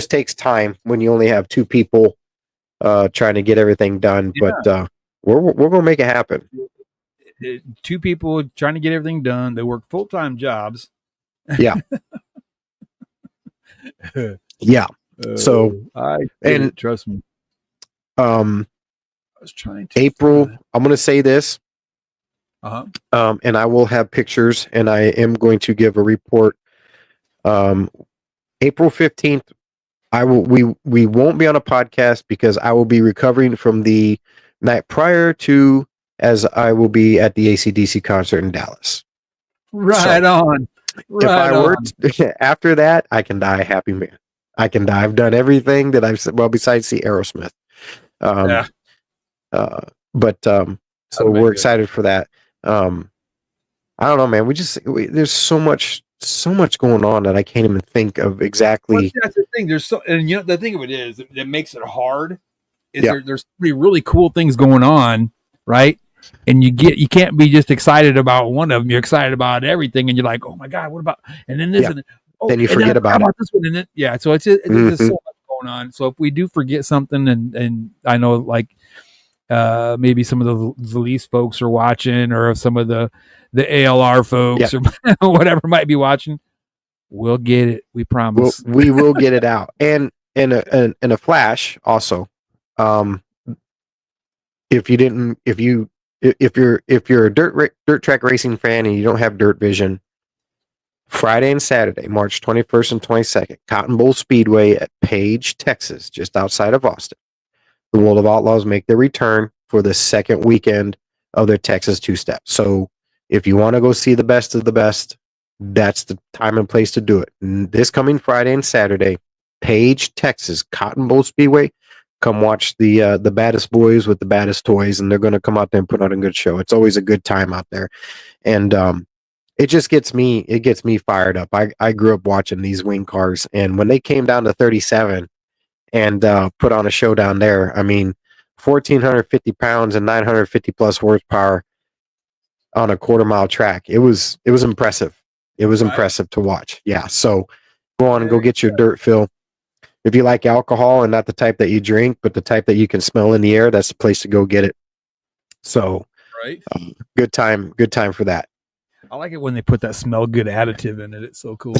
takes time when you only have two people trying to get everything done. Yeah. But we're gonna make it happen. Two people trying to get everything done. They work full-time jobs. Yeah. Yeah. So trust me. I was trying to April. I'm going to say this. And I will have pictures, and I am going to give a report. April 15th, we won't be on a podcast because I will be recovering from the night prior to, as I will be at the AC/DC concert in Dallas. Right on. If I were after that, I can die a happy man. I can die. I've done everything that I've said. Well, besides see Aerosmith. So we're excited for that. I don't know, man. There's so much going on that I can't even think of exactly. Well, that's the thing. And the thing of it is that makes it hard. There's really cool things going on, right? And you can't be just excited about one of them. You're excited about everything, and you're like, oh my god, what about? And then this, and then you forget about this one, and then So it's just so much going on. So if we do forget something, and I know like maybe some of the Zalise folks are watching, or some of the ALR folks or whatever might be watching, we'll get it. We promise. We will get it out. And in a flash also, if you're a dirt track racing fan and you don't have Dirt Vision, Friday and Saturday, March 21st and 22nd, Cotton Bowl Speedway at Page, Texas, just outside of Austin. The World of Outlaws make their return for the second weekend of their Texas two-step. So if you want to go see the best of the best, that's the time and place to do it. This coming Friday and Saturday, Page, Texas, Cotton Bowl Speedway. Come watch the baddest boys with the baddest toys, and they're going to come out there and put on a good show. It's always a good time out there, and it just gets me fired up. I grew up watching these wing cars, and when they came down to 37 and put on a show down there, I mean, 1,450 pounds and 950 plus horsepower on a quarter-mile track. It was impressive. It was impressive to watch. Yeah, so go on and go get your dirt fill. If you like alcohol and not the type that you drink, but the type that you can smell in the air, that's the place to go get it. So, good time for that. I like it when they put that smell good additive in it. It's so cool.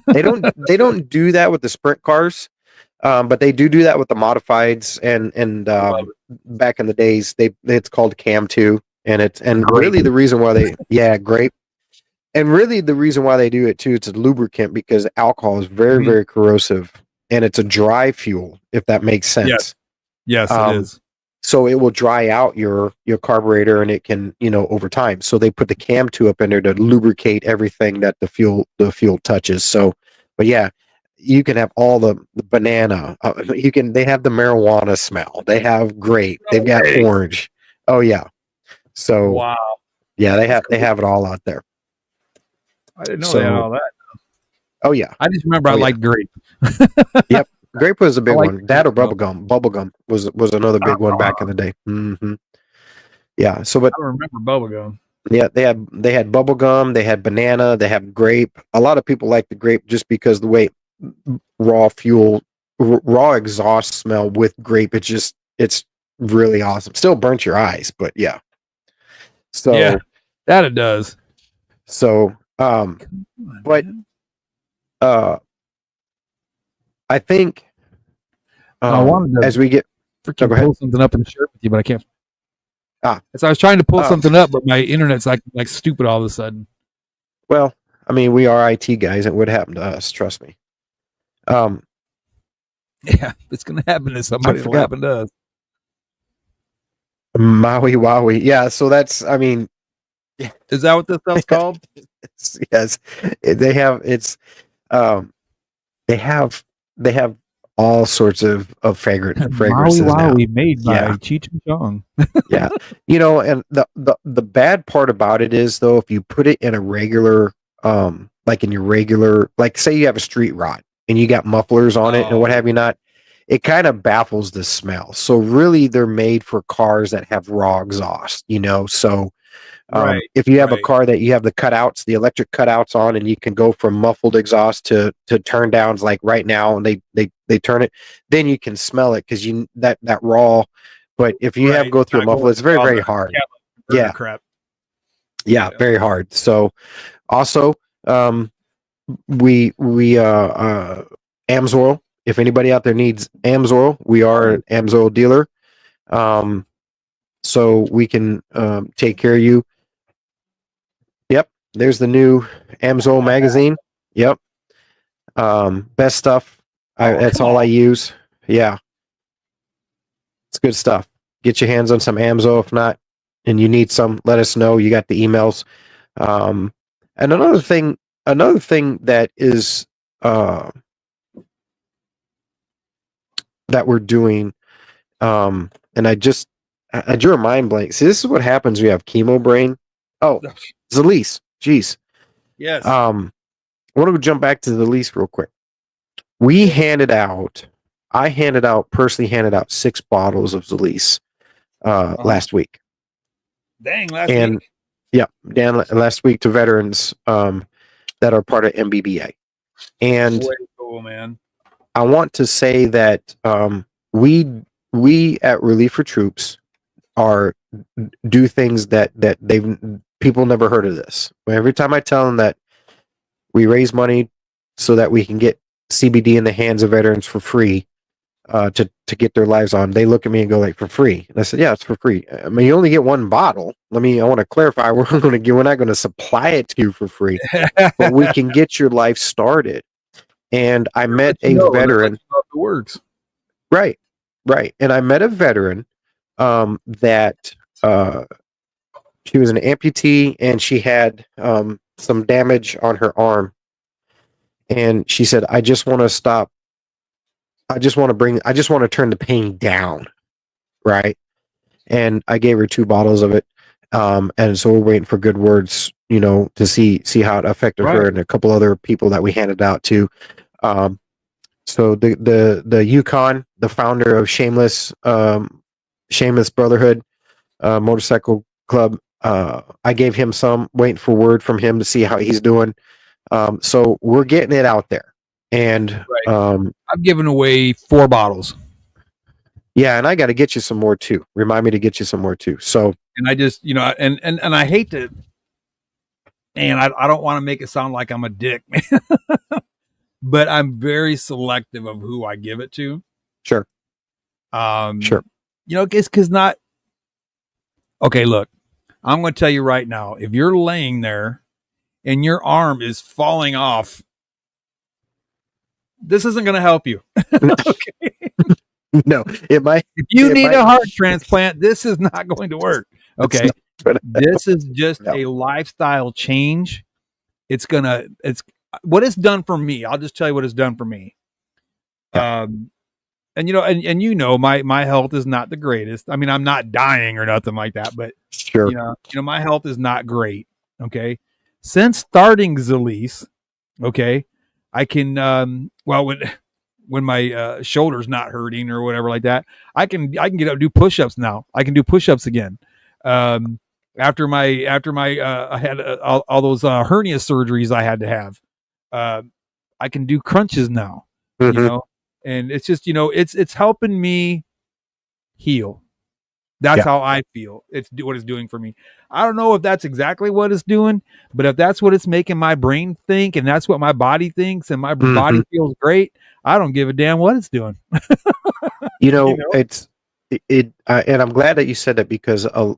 They don't do that with the sprint cars, but they do that with the modifieds and back in the days it's called Cam 2, and really the reason why they grape. And really the reason why they do it too, it's a lubricant because alcohol is very, very corrosive. And it's a dry fuel, if that makes sense. Yes, it is. So it will dry out your carburetor, and it can, over time. So they put the Cam 2 up in there to lubricate everything that the fuel touches. So, but yeah, you can have all the banana. They have the marijuana smell. They have grape. They've got orange. Oh yeah. So wow. Yeah, they have it all out there. I didn't know they had all that. Oh yeah, I just remember I liked grape. Yep, grape was a big one. That or bubblegum. Bubblegum was another big one back in the day. Mm-hmm. Yeah, so but I don't remember bubblegum. Yeah, they had bubblegum. They had banana. They have grape. A lot of people like the grape just because the way raw exhaust smell with grape. It's really awesome. Still burnt your eyes, but yeah. So yeah, that it does. So but. I think I wanted to as we get pull something up and share it with you, but I can't. So I was trying to pull something up, but my internet's like stupid all of a sudden. Well, I mean, we are IT guys. It would happen to us. Trust me. Yeah, it's gonna happen to somebody. It'll happen to us. Maui Wowie. Yeah. So that's. I mean, is that what this stuff's called? Yes. They have. It's. They have all sorts of fragrances now. Made by Cheech and Chong. Yeah, and the bad part about it is though, if you put it in a regular, like say you have a street rod and you got mufflers on it and what have you not, it kind of baffles the smell. So really, they're made for cars that have raw exhaust. So. If you have a car that you have the electric cutouts on, and you can go from muffled exhaust to turn downs like right now, and they turn it, then you can smell it because that raw. But if you have go through a muffle, it's very, very hard. Yeah, crap. Yeah, very hard. So also, Amsoil. If anybody out there needs Amsoil, we are an Amsoil dealer. So we can take care of you. Yep, there's the new Amsoil magazine. Yep. Best stuff. That's all I use. Yeah. It's good stuff. Get your hands on some Amsoil. If not, and you need some, let us know. You got the emails. And another thing that is that we're doing, and I drew a mind blank. See, this is what happens when you have chemo brain. Oh, Zalise. Jeez. Yes. I want to jump back to the lease real quick. I personally handed out 6 bottles of Zalise last week. Dang, last week. Yeah, last week to veterans that are part of MBBA. And way cool, man. I want to say that we at Relief for Troops do things that people never heard of this. Every time I tell them that we raise money so that we can get CBD in the hands of veterans for free, to get their lives on, they look at me and go like, for free? And I said, yeah, it's for free. I mean, you only get 1 bottle. I want to clarify, we're not going to supply it to you for free, but we can get your life started. And I met a veteran. It works. Right. And I met a veteran that she was an amputee, and she had some damage on her arm. And she said, I just want to stop. I just want to turn the pain down. Right. And I gave her 2 bottles of it. And so we're waiting for good words, to see how it affected her and a couple other people that we handed out to. So the Yukon, the founder of Shameless Brotherhood Motorcycle Club, I gave him some, waiting for word from him to see how he's doing. So we're getting it out there. And I've given away 4 bottles. Yeah, and I got to get you some more too. Remind me to get you some more too. So, and I just, and I hate to, and I don't want to make it sound like I'm a dick, man. But I'm very selective of who I give it to. Sure. Sure. It's because not. Okay, look, I'm going to tell you right now, if you're laying there and your arm is falling off, this isn't going to help you. Okay. No, it might. If you need a heart transplant, this is not going to work. Okay. This is just a lifestyle change. It's what it's done for me. I'll just tell you what it's done for me. Yeah. My health is not the greatest. I mean, I'm not dying or nothing like that, but sure. My health is not great. Okay. Since starting Zalise, okay, I can, when my shoulder's not hurting or whatever like that, I can get up and do push-ups now. I can do push-ups again. After my I had all those hernia surgeries I had to have, I can do crunches now. Mm-hmm. And it's just it's helping me heal. That's how I feel. It's what it's doing for me. I don't know if that's exactly what it's doing, but if that's what it's making my brain think, and that's what my body thinks, and my body feels great, I don't give a damn what it's doing. It's and I'm glad that you said that, because I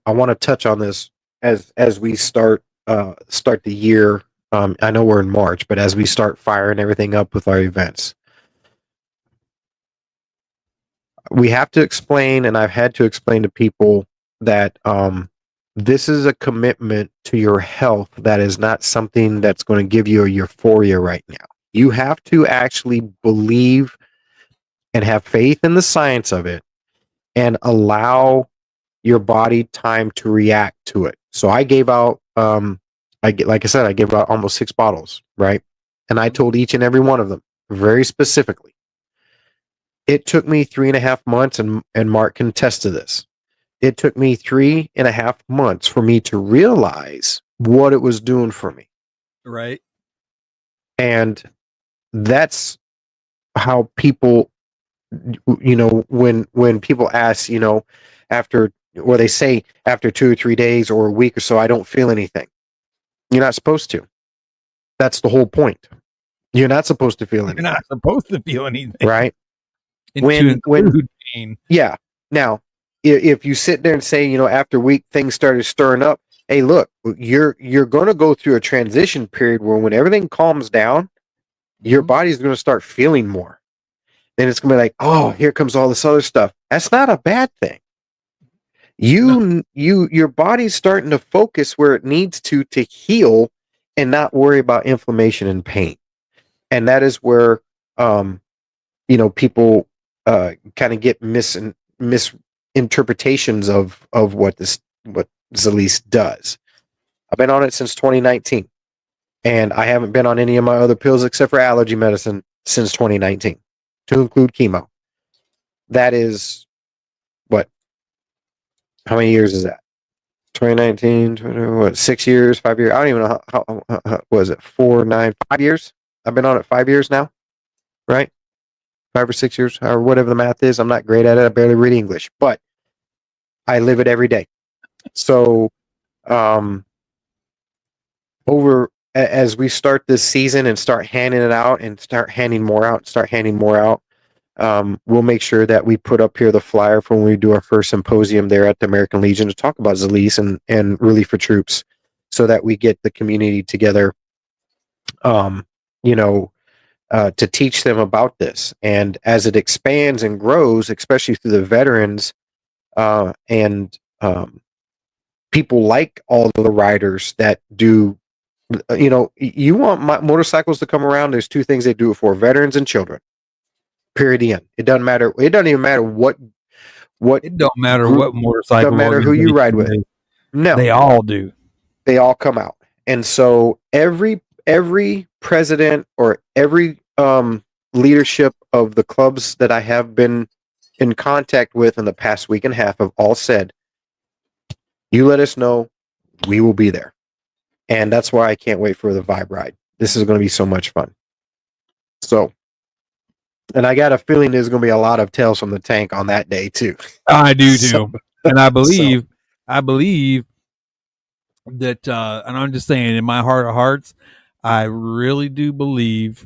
want to touch on this as we start the year. I know we're in March, but as we start firing everything up with our events, we have to explain, and I've had to explain to people that this is a commitment to your health that is not something that's going to give you a euphoria right now. You have to actually believe and have faith in the science of it and allow your body time to react to it. So I gave out, like I said, I gave out almost 6 bottles, right? And I told each and every one of them very specifically. It took me 3.5 months, and Mark can attest to this. It took me 3.5 months for me to realize what it was doing for me. Right. And that's how people, when people ask, after, or they say after 2 or 3 days or a week or so, I don't feel anything. You're not supposed to. That's the whole point. You're not supposed to feel anything. You're not supposed to feel anything, right? When pain. Yeah. Now, if you sit there and say, after a week things started stirring up, hey, look, you're going to go through a transition period where when everything calms down, your body's going to start feeling more. And it's going to be like, oh, here comes all this other stuff. That's not a bad thing. Your body's starting to focus where it needs to heal and not worry about inflammation and pain. And that is where, people kind of get misinterpretations of what Zalease does. I've been on it since 2019, and I haven't been on any of my other pills except for allergy medicine since 2019, to include chemo. That is what? How many years is that? 2019, 6 years, 5 years? I don't even know how was it? 4, 9, 5 years? I've been on it 5 years now, right? 5 or 6 years, or whatever the math is. I'm not great at it. I barely read English, but I live it every day. So, as we start this season and start handing it out and start handing more out, we'll make sure that we put up here the flyer for when we do our first symposium there at the American Legion to talk about Zalease and Relief for Troops, so that we get the community together, to teach them about this. And as it expands and grows, especially through the veterans, and people like all of the riders that do, you want motorcycles to come around. There's two things they do it for: veterans and children. Period. The end. It doesn't matter. It doesn't even matter what. It don't matter what motorcycle. Doesn't matter who you ride with. No, they all do. They all come out. And so every president or every leadership of the clubs that I have been in contact with in the past week and a half have all said, you let us know, we will be there. And that's why I can't wait for the Vibe Ride. This is going to be so much fun. So, and I got a feeling there's going to be a lot of tales from the tank on that day too. I do too. And I believe that, and I'm just saying, in my heart of hearts, I really do believe,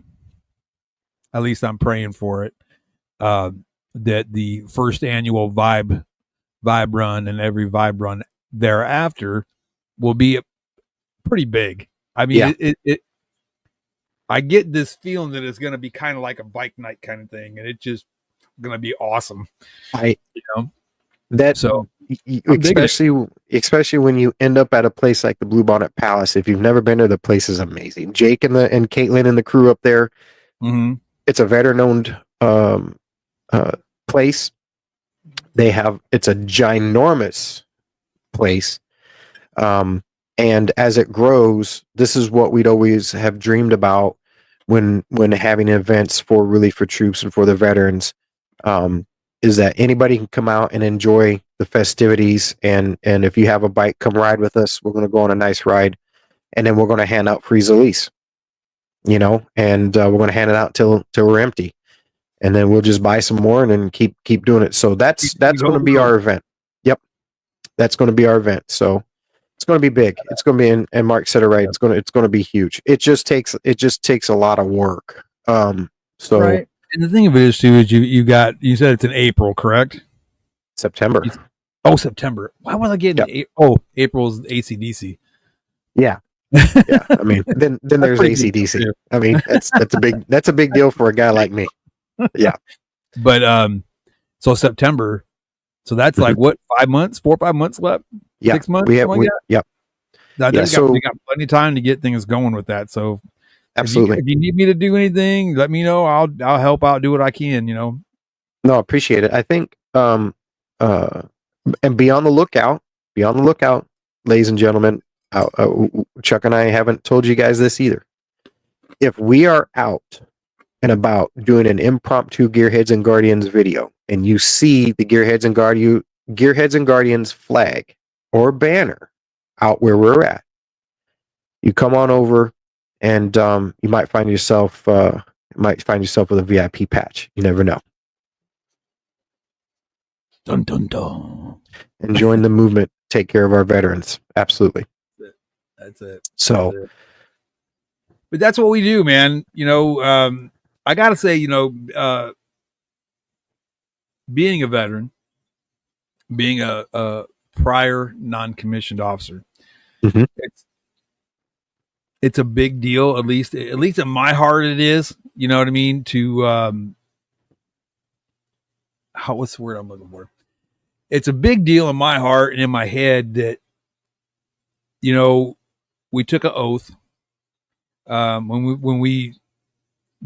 at least I'm praying for it, that the first annual vibe run and every vibe run thereafter will be pretty big. I mean, I get this feeling that it's going to be kind of like a bike night kind of thing, and it's just going to be awesome. Especially when you end up at a place like the Bluebonnet Palace. If you've never been there, the place is amazing. Jake and Caitlin and the crew up there. Mm-hmm. It's a veteran-owned place. It's a ginormous place. And as it grows, this is what we'd always have dreamed about when having events for Relief for Troops and for the veterans, is that anybody can come out and enjoy the festivities. And if you have a bike, come ride with us. We're going to go on a nice ride, and then we're going to hand out free Zalease, and we're going to hand it out till we're empty. And then we'll just buy some more and then keep doing it. So that's going to be our event. Yep. That's going to be our event. So it's going to be big. It's going to be, and Mark said it right. It's going to be huge. It just takes a lot of work. So right. And the thing of it is too, is you said it's in April, correct? September. Oh, September. Why was I getting April's AC/DC? Yeah. Yeah. I mean, then there's AC/DC. I mean, that's a big deal for a guy like me. Yeah. But so September, so that's like what, 5 months, 4 or 5 months left? Yeah. 6 months? Yep. We got plenty of time to get things going with that. So absolutely. If you need me to do anything, let me know. I'll help out, do what I can, No, I appreciate it. I think and be on the lookout, ladies and gentlemen. Chuck and I haven't told you guys this either. If we are out and about doing an impromptu Gearheads and Guardians video, and you see the Gearheads and Guardians flag or banner out where we're at, you come on over, and you might find yourself with a VIP patch. You never know. Dun dun dun. And join the movement. Take care of our veterans. Absolutely. That's it. So, but that's what we do, man. I gotta say, being a veteran, being a prior non-commissioned officer, Mhm. it's a big deal. At least in my heart, it is. You know what I mean? What's the word I'm looking for? It's a big deal in my heart and in my head that we took an oath. When we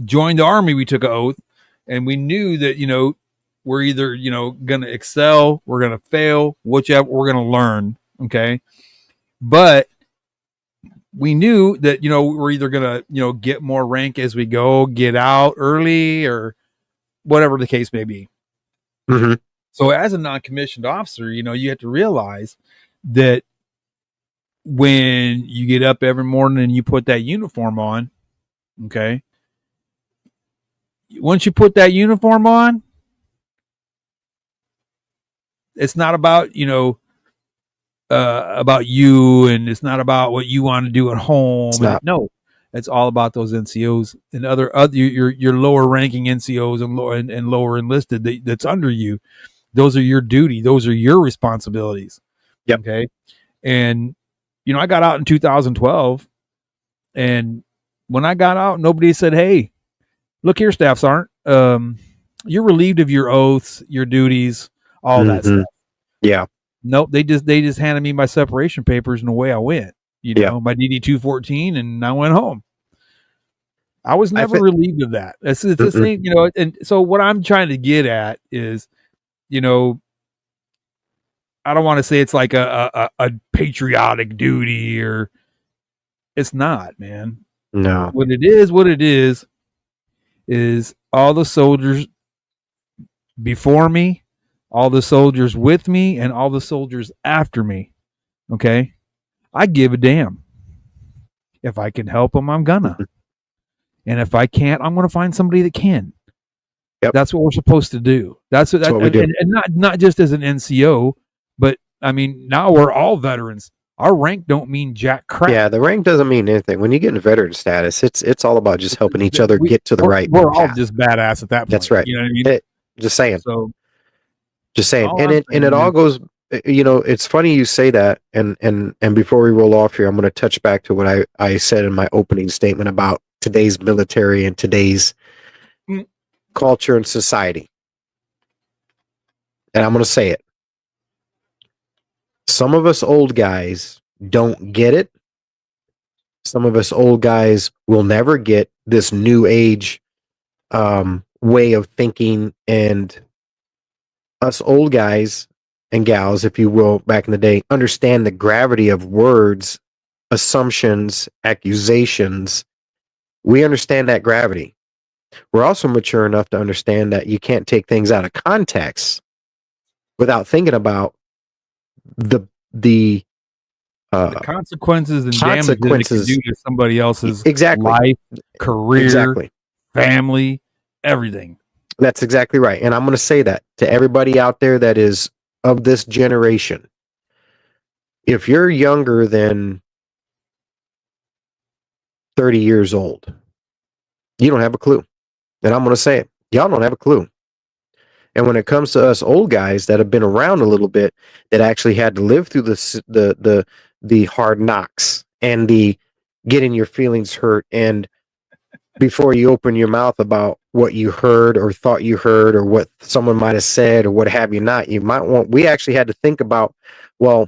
joined the Army, we took an oath, and we knew that we're either going to excel, we're going to fail, whichever, we're going to learn. Okay, but we knew that we're either going to get more rank as we go, get out early, or whatever the case may be. Mm-hmm. So as a non-commissioned officer, you have to realize that when you get up every morning and you put that uniform on, okay, once you put that uniform on, it's not about about you, and it's not about what you want to do at home. No, it's all about those NCOs and other your lower ranking NCOs and lower enlisted that's under you. Those are your duty. Those are your responsibilities. Yep. Okay. And I got out in 2012, and when I got out, nobody said, "Hey, look here, Staff Sergeant. You're relieved of your oaths, your duties, all that stuff." Yeah. Nope. They just handed me my separation papers, and away I went. My DD 214, and I went home. I was never relieved of that. It's the thing, and so what I'm trying to get at is, I don't want to say it's like a patriotic duty, or it's not, man. No. What it is all the soldiers before me, all the soldiers with me, and all the soldiers after me. Okay. I give a damn. If I can help them, I'm gonna. And if I can't, I'm gonna find somebody that can. Yep. That's what we're supposed to do. That's what we do. And not just as an NCO, but I mean, now we're all veterans. Our rank don't mean jack crap. Yeah, the rank doesn't mean anything. When you get in veteran status, it's all about just helping each other get to the right path. We're all path. just badass at that point. That's right. You know what I mean? Just saying. So, just saying. And it all goes. It's funny you say that. And before we roll off here, I'm going to touch back to what I said in my opening statement about today's military and today's culture and society. And I'm going to say it. Some of us old guys don't get it. Some of us old guys will never get this new age way of thinking. And us old guys and gals, if you will, back in the day, understand the gravity of words, assumptions, accusations. We understand that gravity. We're also mature enough to understand that you can't take things out of context without thinking about the consequences and damages it can do to somebody else's life, career, family, everything. That's exactly right. And I'm going to say that to everybody out there that is of this generation. If you're younger than 30 years old, you don't have a clue. And I'm going to say it. Y'all don't have a clue. And when it comes to us old guys that have been around a little bit, that actually had to live through the hard knocks and the getting your feelings hurt, and before you open your mouth about what you heard or thought you heard or what someone might have said or what have you not, we actually had to think about, well,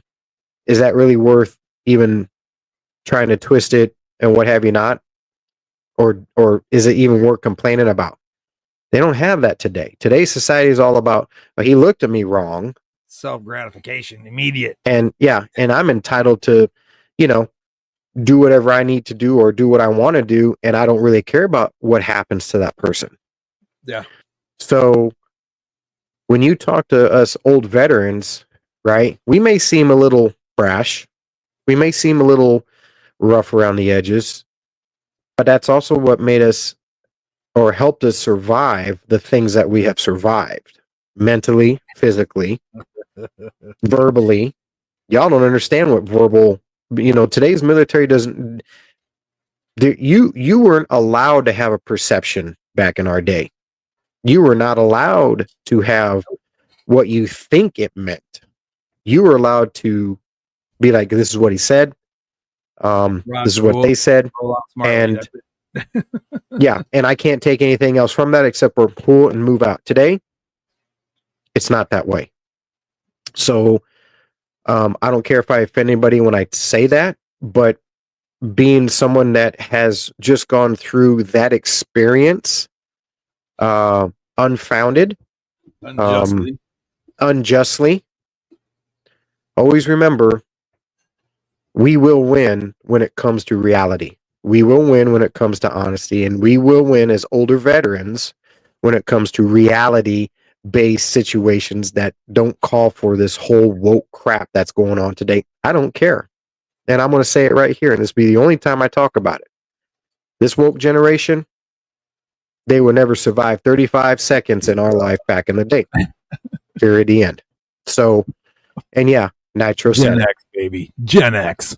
is that really worth even trying to twist it and what have you not? Or is it even worth complaining about? They don't have that today. Today's society is all about, he looked at me wrong. Self-gratification, immediate. And and I'm entitled to, do whatever I need to do or do what I want to do. And I don't really care about what happens to that person. Yeah. So when you talk to us old veterans, right, we may seem a little brash. We may seem a little rough around the edges, but that's also what made us or helped us survive the things that we have survived mentally, physically, verbally. Y'all don't understand what verbal, today's military doesn't, You weren't allowed to have a perception back in our day. You were not allowed to have what you think it meant. You were allowed to be like, this is what he said. This is what they said. And yeah, and I can't take anything else from that except for pull and move out. Today, it's not that way. So I don't care if I offend anybody when I say that, but being someone that has just gone through that experience, unfounded, unjustly, always remember, we will win when it comes to reality. We will win when it comes to honesty, and we will win as older veterans when it comes to reality-based situations that don't call for this whole woke crap that's going on today. I don't care. And I'm going to say it right here, and this will be the only time I talk about it. This woke generation, they will never survive 35 seconds in our life back in the day. Period, the end. So, and yeah, Nitro said Gen X, baby. Gen X.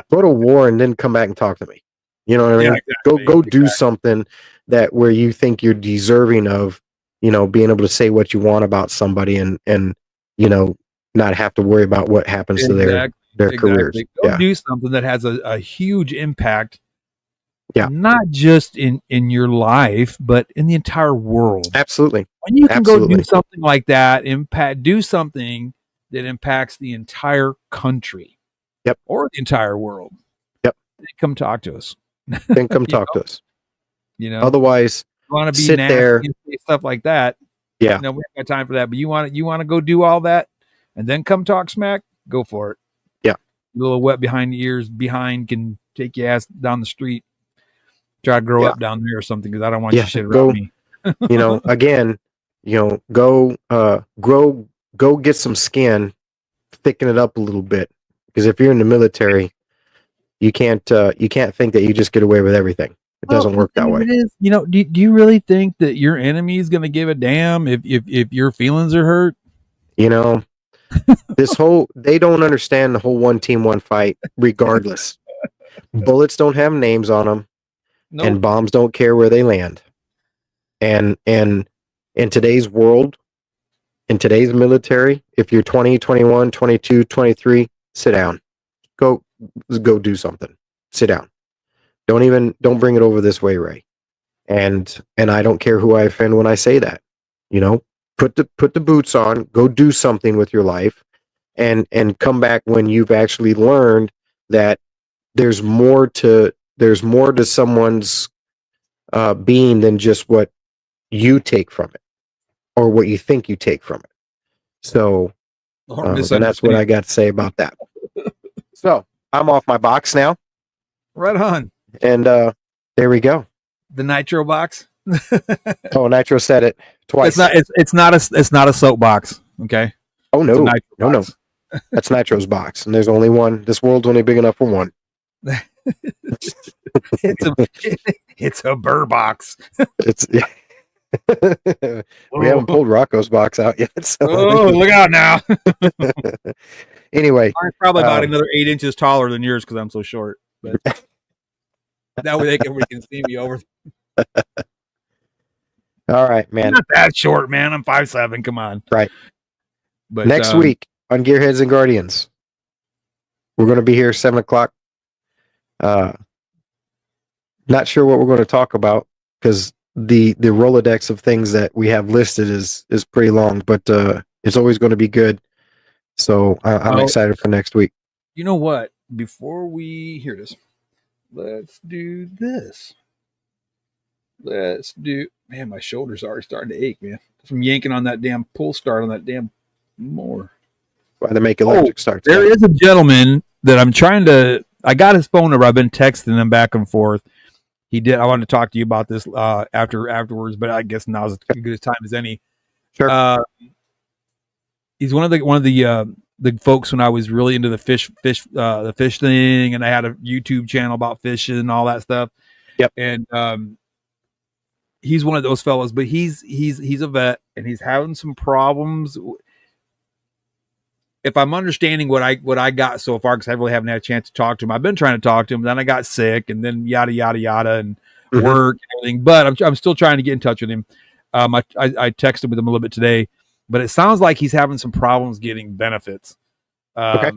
Go to war and then come back and talk to me. You know what I mean? Yeah, exactly, Go do something that where you think you're deserving of, you know, being able to say what you want about somebody and you know, not have to worry about what happens to their careers. Go do something that has a huge impact. Yeah. Not just in your life, but in the entire world. Absolutely. When you can go do something like that, do something that impacts the entire country. Yep. Or the entire world. Yep. Then come talk to us. Then come talk to us. You know, otherwise, you want to be sit there and stuff like that. Yeah. You know, we have time for that. But you want to go do all that and then come talk smack? Go for it. Yeah. A little wet behind the ears, can take your ass down the street. Try to grow up down there or something because I don't want your shit around me. You know, again, you know, go get some skin, thicken it up a little bit. Because if you're in the military, you can't think that you just get away with everything. It doesn't work that way. It is, you know, do you really think that your enemy is going to give a damn if your feelings are hurt? You know, they don't understand the whole one team, one fight, regardless. Bullets don't have names on them. Nope. And bombs don't care where they land. And in today's world, in today's military, if you're 20, 21, 22, 23, sit down. Go do something. Sit down. Don't bring it over this way, Ray. And I don't care who I offend when I say that. You know, put the boots on, go do something with your life and come back when you've actually learned that there's more to someone's being than just what you take from it or what you think you take from it. So, and that's what I got to say about that. So I'm off my box now. Right on. And there we go. The Nitro box. Oh, Nitro said it twice. It's not a soapbox. Okay. Oh no, no. That's Nitro's box, and there's only one. This world's only big enough for one. It's a burr box. We haven't pulled Rocco's box out yet. So. Oh, look out now. Anyway, I'm probably about another 8 inches taller than yours because I'm so short. But that way we can see me over. All right, man. I'm not that short, man. I'm 5'7". Come on. Right. But next week on Geareads and Giardians, we're going to be here 7:00. Not sure what we're going to talk about because the Rolodex of things that we have listed is pretty long, but it's always going to be good. So I'm excited for next week. You know what? Before we hear this, let's do this. Man, my shoulders are starting to ache, man. From yanking on that damn pull start on that damn mower. Why they make electric starts? There is a gentleman that I'm trying to. I got his phone number. I've been texting him back and forth. He did. I wanted to talk to you about this afterwards, but I guess now's as good a time as any. Sure. He's one of the folks when I was really into the fish thing, and I had a YouTube channel about fishing and all that stuff. Yep. And he's one of those fellows, but he's a vet and he's having some problems. if I'm understanding what I got so far, because I really haven't had a chance to talk to him. I've been trying to talk to him, then I got sick, and then yada yada yada, and work and everything. But I'm still trying to get in touch with him. I texted with him a little bit today, but it sounds like he's having some problems getting benefits. Okay.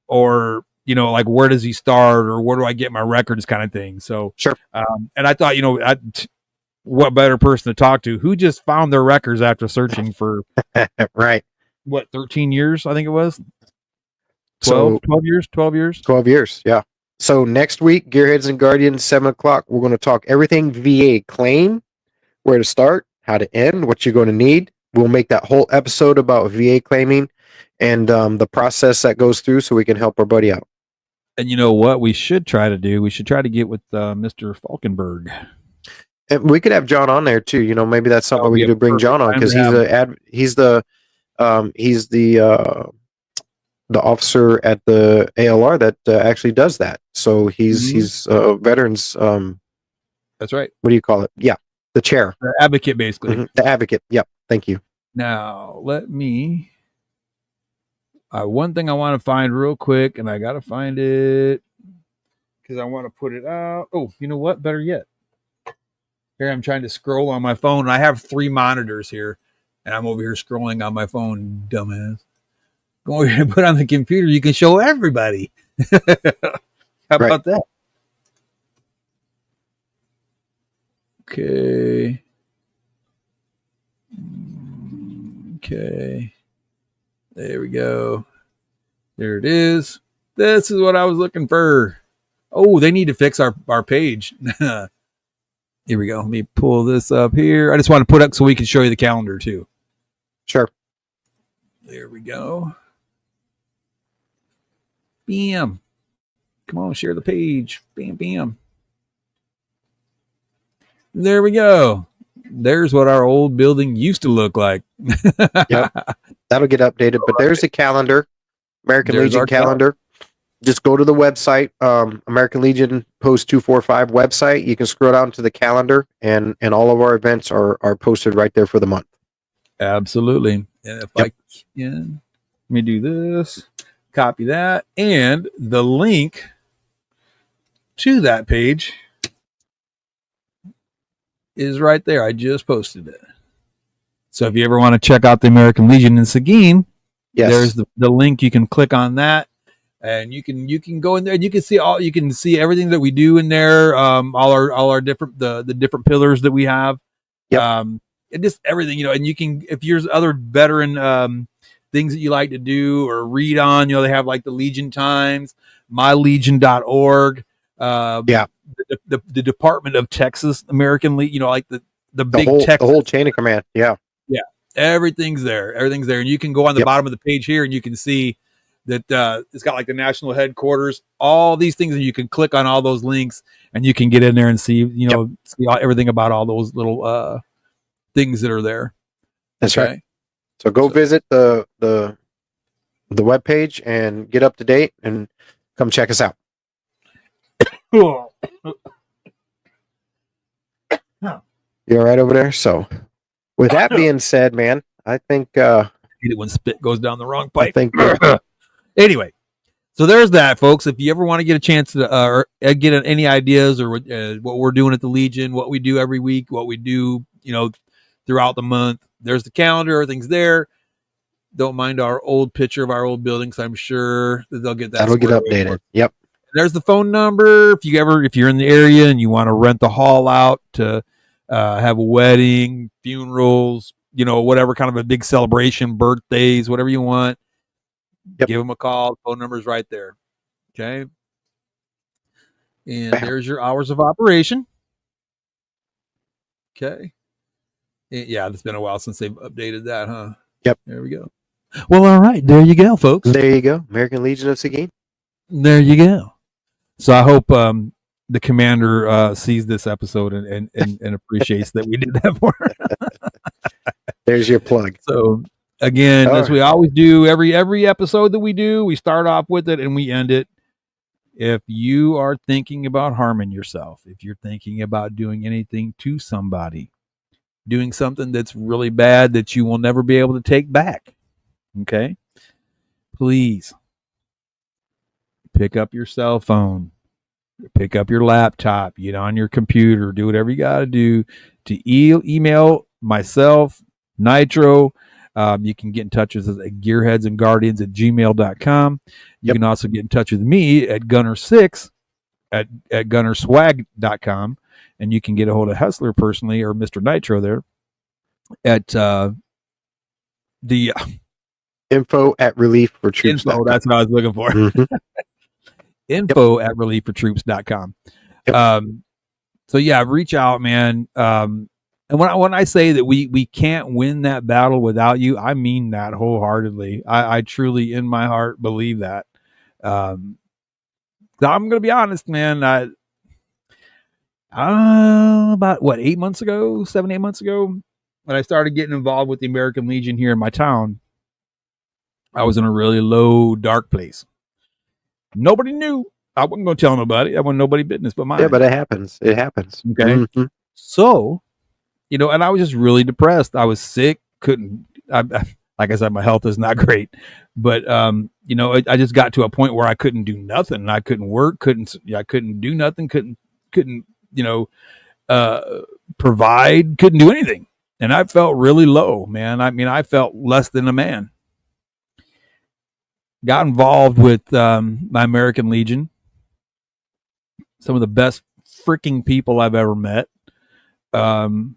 Or like where does he start, or where do I get my records, kind of thing. So sure. And I thought, what better person to talk to? Who just found their records after searching for right. What, 13 years? I think it was 12 years. 12 years. Yeah. So next week, Geareads and Giardians, 7:00, we're going to talk everything VA claim, where to start, how to end, what you're going to need. We'll make that whole episode about VA claiming and the process that goes through, so we can help our buddy out. And you know what we should try to do? We should try to get with Mr. Falkenberg. And we could have John on there too. Maybe that's something we could bring John on, because he's the officer at the ALR that actually does that. So he's veterans. That's right. What do you call it? Yeah, the chair, the advocate, basically. The advocate. Yep. Thank you. Now let me. One thing I want to find real quick, and I got to find it because I want to put it out. Oh, you know what? Better yet. Here I'm trying to scroll on my phone. I have 3 monitors here, and I'm over here scrolling on my phone, dumbass. Go over here and put on the computer. You can show everybody. How about that? Okay. Okay. There we go. There it is. This is what I was looking for. Oh, they need to fix our page. Here we go. Let me pull this up here. I just want to put up so we can show you the calendar too. Sure. There we go. Bam. Come on, share the page. Bam, bam. There we go. There's what our old building used to look like. Yep. That'll get updated. But there's the calendar, American Legion calendar. Just go to the website, American Legion Post 245 website. You can scroll down to the calendar, and all of our events are posted right there for the month. Absolutely. And if I can, let me do this, copy that, and the link to that page is right there. I just posted it. So if you ever want to check out the American Legion in Seguin, there's the link. You can click on that, and you can go in there, and you can see everything that we do in there. All our different the different pillars that we have. And just everything, and you can, if there's other veteran things that you like to do or read on, they have like the Legion Times, mylegion.org. The Department of Texas American Legion, like the big the whole chain of command. Yeah. Everything's there. And you can go on the bottom of the page here, and you can see that it's got like the national headquarters, all these things, and you can click on all those links, and you can get in there and see, see everything about all those little things that are there. That's right. So go visit the webpage and get up to date, and come check us out. You all right over there? So with that being said, man, I think I hate it when spit goes down the wrong pipe. I think anyway, so there's that, folks. If you ever want to get a chance to get any ideas or what we're doing at the Legion, what we do every week, what we do, throughout the month, there's the calendar. Everything's there. Don't mind our old picture of our old buildings. I'm sure that they'll get that. That'll get updated. Yep. There's the phone number. If you're in the area and you want to rent the hall out to have a wedding, funerals, whatever kind of a big celebration, birthdays, whatever you want, give them a call. Phone number's right there. Okay. And there's your hours of operation. Okay. Yeah, it's been a while since they've updated that, huh? Yep. There we go. Well, all right. There you go, folks. There you go. American Legion of Seguin. There you go. So I hope the commander sees this episode and appreciates that we did that for her. There's your plug. So again, as we always do, every episode that we do, we start off with it and we end it. If you are thinking about harming yourself, if you're thinking about doing anything to somebody, doing something that's really bad that you will never be able to take back, okay, please pick up your cell phone, pick up your laptop, get on your computer, do whatever you got to do to email myself, Nitro. You can get in touch with us at Geareads and Giardians at gmail.com. You can also get in touch with me at Gunner6 at gunnerswag.com. And you can get a hold of Hustler personally or Mr. Nitro there at the info at relieffortroops.com. That's what I was looking for. Mm-hmm. Info at relieffortroops.com. So yeah, reach out, man. And when I say that we can't win that battle without you, I mean that wholeheartedly. I truly, in my heart, believe that. I'm going to be honest, man. About 8 months ago, 7-8 months ago, when I started getting involved with the American Legion here in my town, I was in a really low, dark place. Nobody knew. I wasn't going to tell nobody. I wasn't nobody's business but mine. Yeah, but it happens. It happens. Okay. Mm-hmm. So, and I was just really depressed. I was sick. Like I said, my health is not great. But, I just got to a point where I couldn't do nothing. I couldn't work. I couldn't do nothing. Couldn't provide. Couldn't do anything. And I felt really low, man. I mean, I felt less than a man. Got involved with my American Legion. Some of the best freaking people I've ever met. And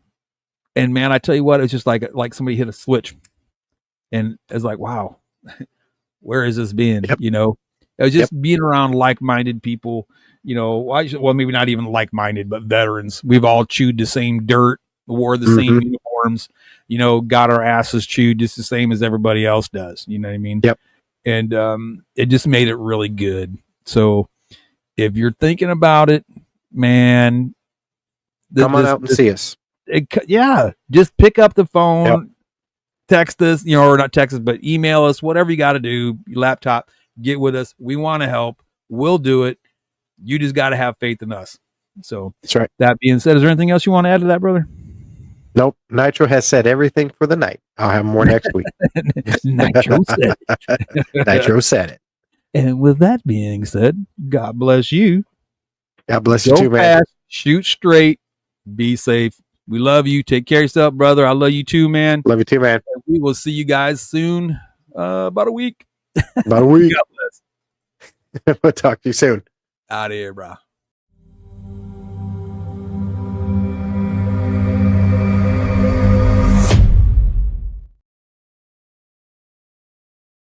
man, I tell you what, it's just like somebody hit a switch. And it's like, wow, where is this being? Yep. It was just being around like-minded people, well, maybe not even like-minded, but veterans. We've all chewed the same dirt, wore the same uniforms, got our asses chewed just the same as everybody else does. You know what I mean? Yep. And it just made it really good. So if you're thinking about it, man, come on out and see us. Just pick up the phone, text us, or not text us, but email us, whatever you got to do, your laptop, get with us. We want to help. We'll do it. You just got to have faith in us. So that's right. That being said, is there anything else you want to add to that, brother? Nope. Nitro has said everything for the night. I'll have more next week. Nitro said it. Nitro said it. And with that being said, God bless you. God bless you too, man. Fast, shoot straight, be safe. We love you. Take care of yourself, brother. I love you too, man. Love you too, man. And we will see you guys soon. About a week. About a week. God bless. We'll talk to you soon. Out of here, bro.